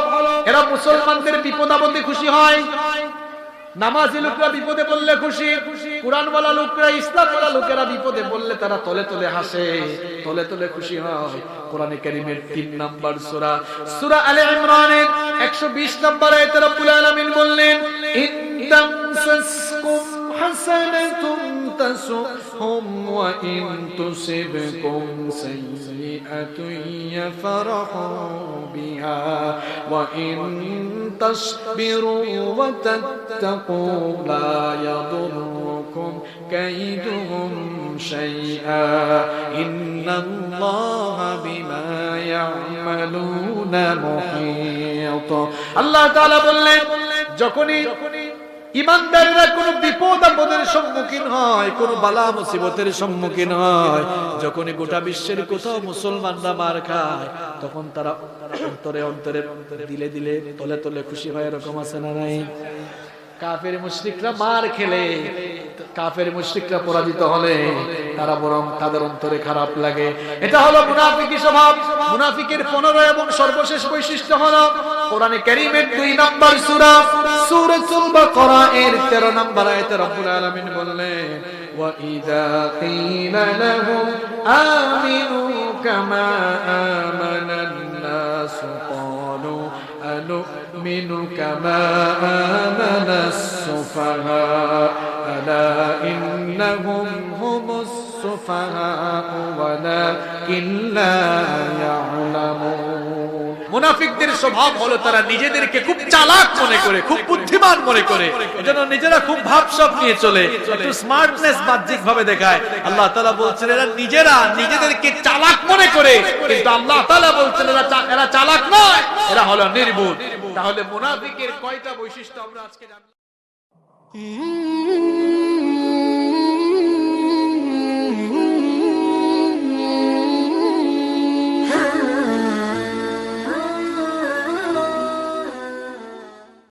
এরা মুসলমানদের বিপদ আপদে খুশি হয়। নামাজি লোকরা বিপদে পড়লে খুশি, কুরআনওয়ালা লোকরা, ইসলামওয়ালা লোকেরা বিপদে পড়লে তারা তলে তলে হাসে, তলে তলে খুশি হয়। কোরআনে কারীমের 3 নম্বর সূরা সূরা আলে ইমরানের 120 নম্বর আয়াতে রব্বুল আলামিন বললেন, ইন তামসাসকুম হাসানাতুন তাসুহুম ওয়া ইন তুসিবকুম সাইয়্যাতুন ইয়াফরাহু বিহা ওয়া ইন তাসবিরু ওয়া তাত্তাকু লা ইয়াদুররুকুম কাইদুহুম শাইআ ইন্নাল্লাহা বিমা ইয়ামালুনা মুহীত। আল্লাহ তাআলা বললেন, যখনই ঈমানদাররা কোন বিপদ আপদের সম্মুখীন হয়, কোন বালা মুসিবতের সম্মুখীন হয়, যখনই গোটা বিশ্বের কোথাও মুসলমানরা মার খায়, তখন তারা অন্তরে অন্তরে দিলে দিলে তলে তলে খুশি হয়। এরকম আছে না নাই? কাফের মুশরিকরা মার খেলে, কাফের মুশরিকরা পরাজিত হলে তারা বরং তাদের অন্তরে খারাপ লাগে। এটা হলো মুনাফিকি স্বভাব। মুনাফিকের 15 এবং সর্বশেষ বৈশিষ্ট্য হলো কোরআনে কারীমের 2 নম্বর সূরা সূরাতুল বাকারা এর 13 নম্বর আয়াতে রব্বুল আলামিন বললেন, ওয়া ইযা কিলা লাহুম আমিনু কামা আমানান নাসু ক্বালু আনুমিনু কামা আমানাস সুফাহা আলা ইন্নাহুম হুমুস সুফাহা ওয়ালাকিন লা ইয়ালামুন। মুনাফিকদের স্বভাব হলো তারা নিজেদেরকে খুব চালাক মনে করে, খুব বুদ্ধিমান মনে করে, এজন্য নিজেরা খুব ভাবসাব নিয়ে চলে, একটু স্মার্টনেস বাহ্যিক ভাবে দেখায়। আল্লাহ তাআলা বলছেন এরা নিজেরা নিজেদেরকে চালাক মনে করে, কিন্তু আল্লাহ তাআলা বলছেন এরা চালাক নয়, এরা হলো নির্বোধ। তাহলে মুনাফিকের কয়টা বৈশিষ্ট্য আমরা আজকে জানলাম?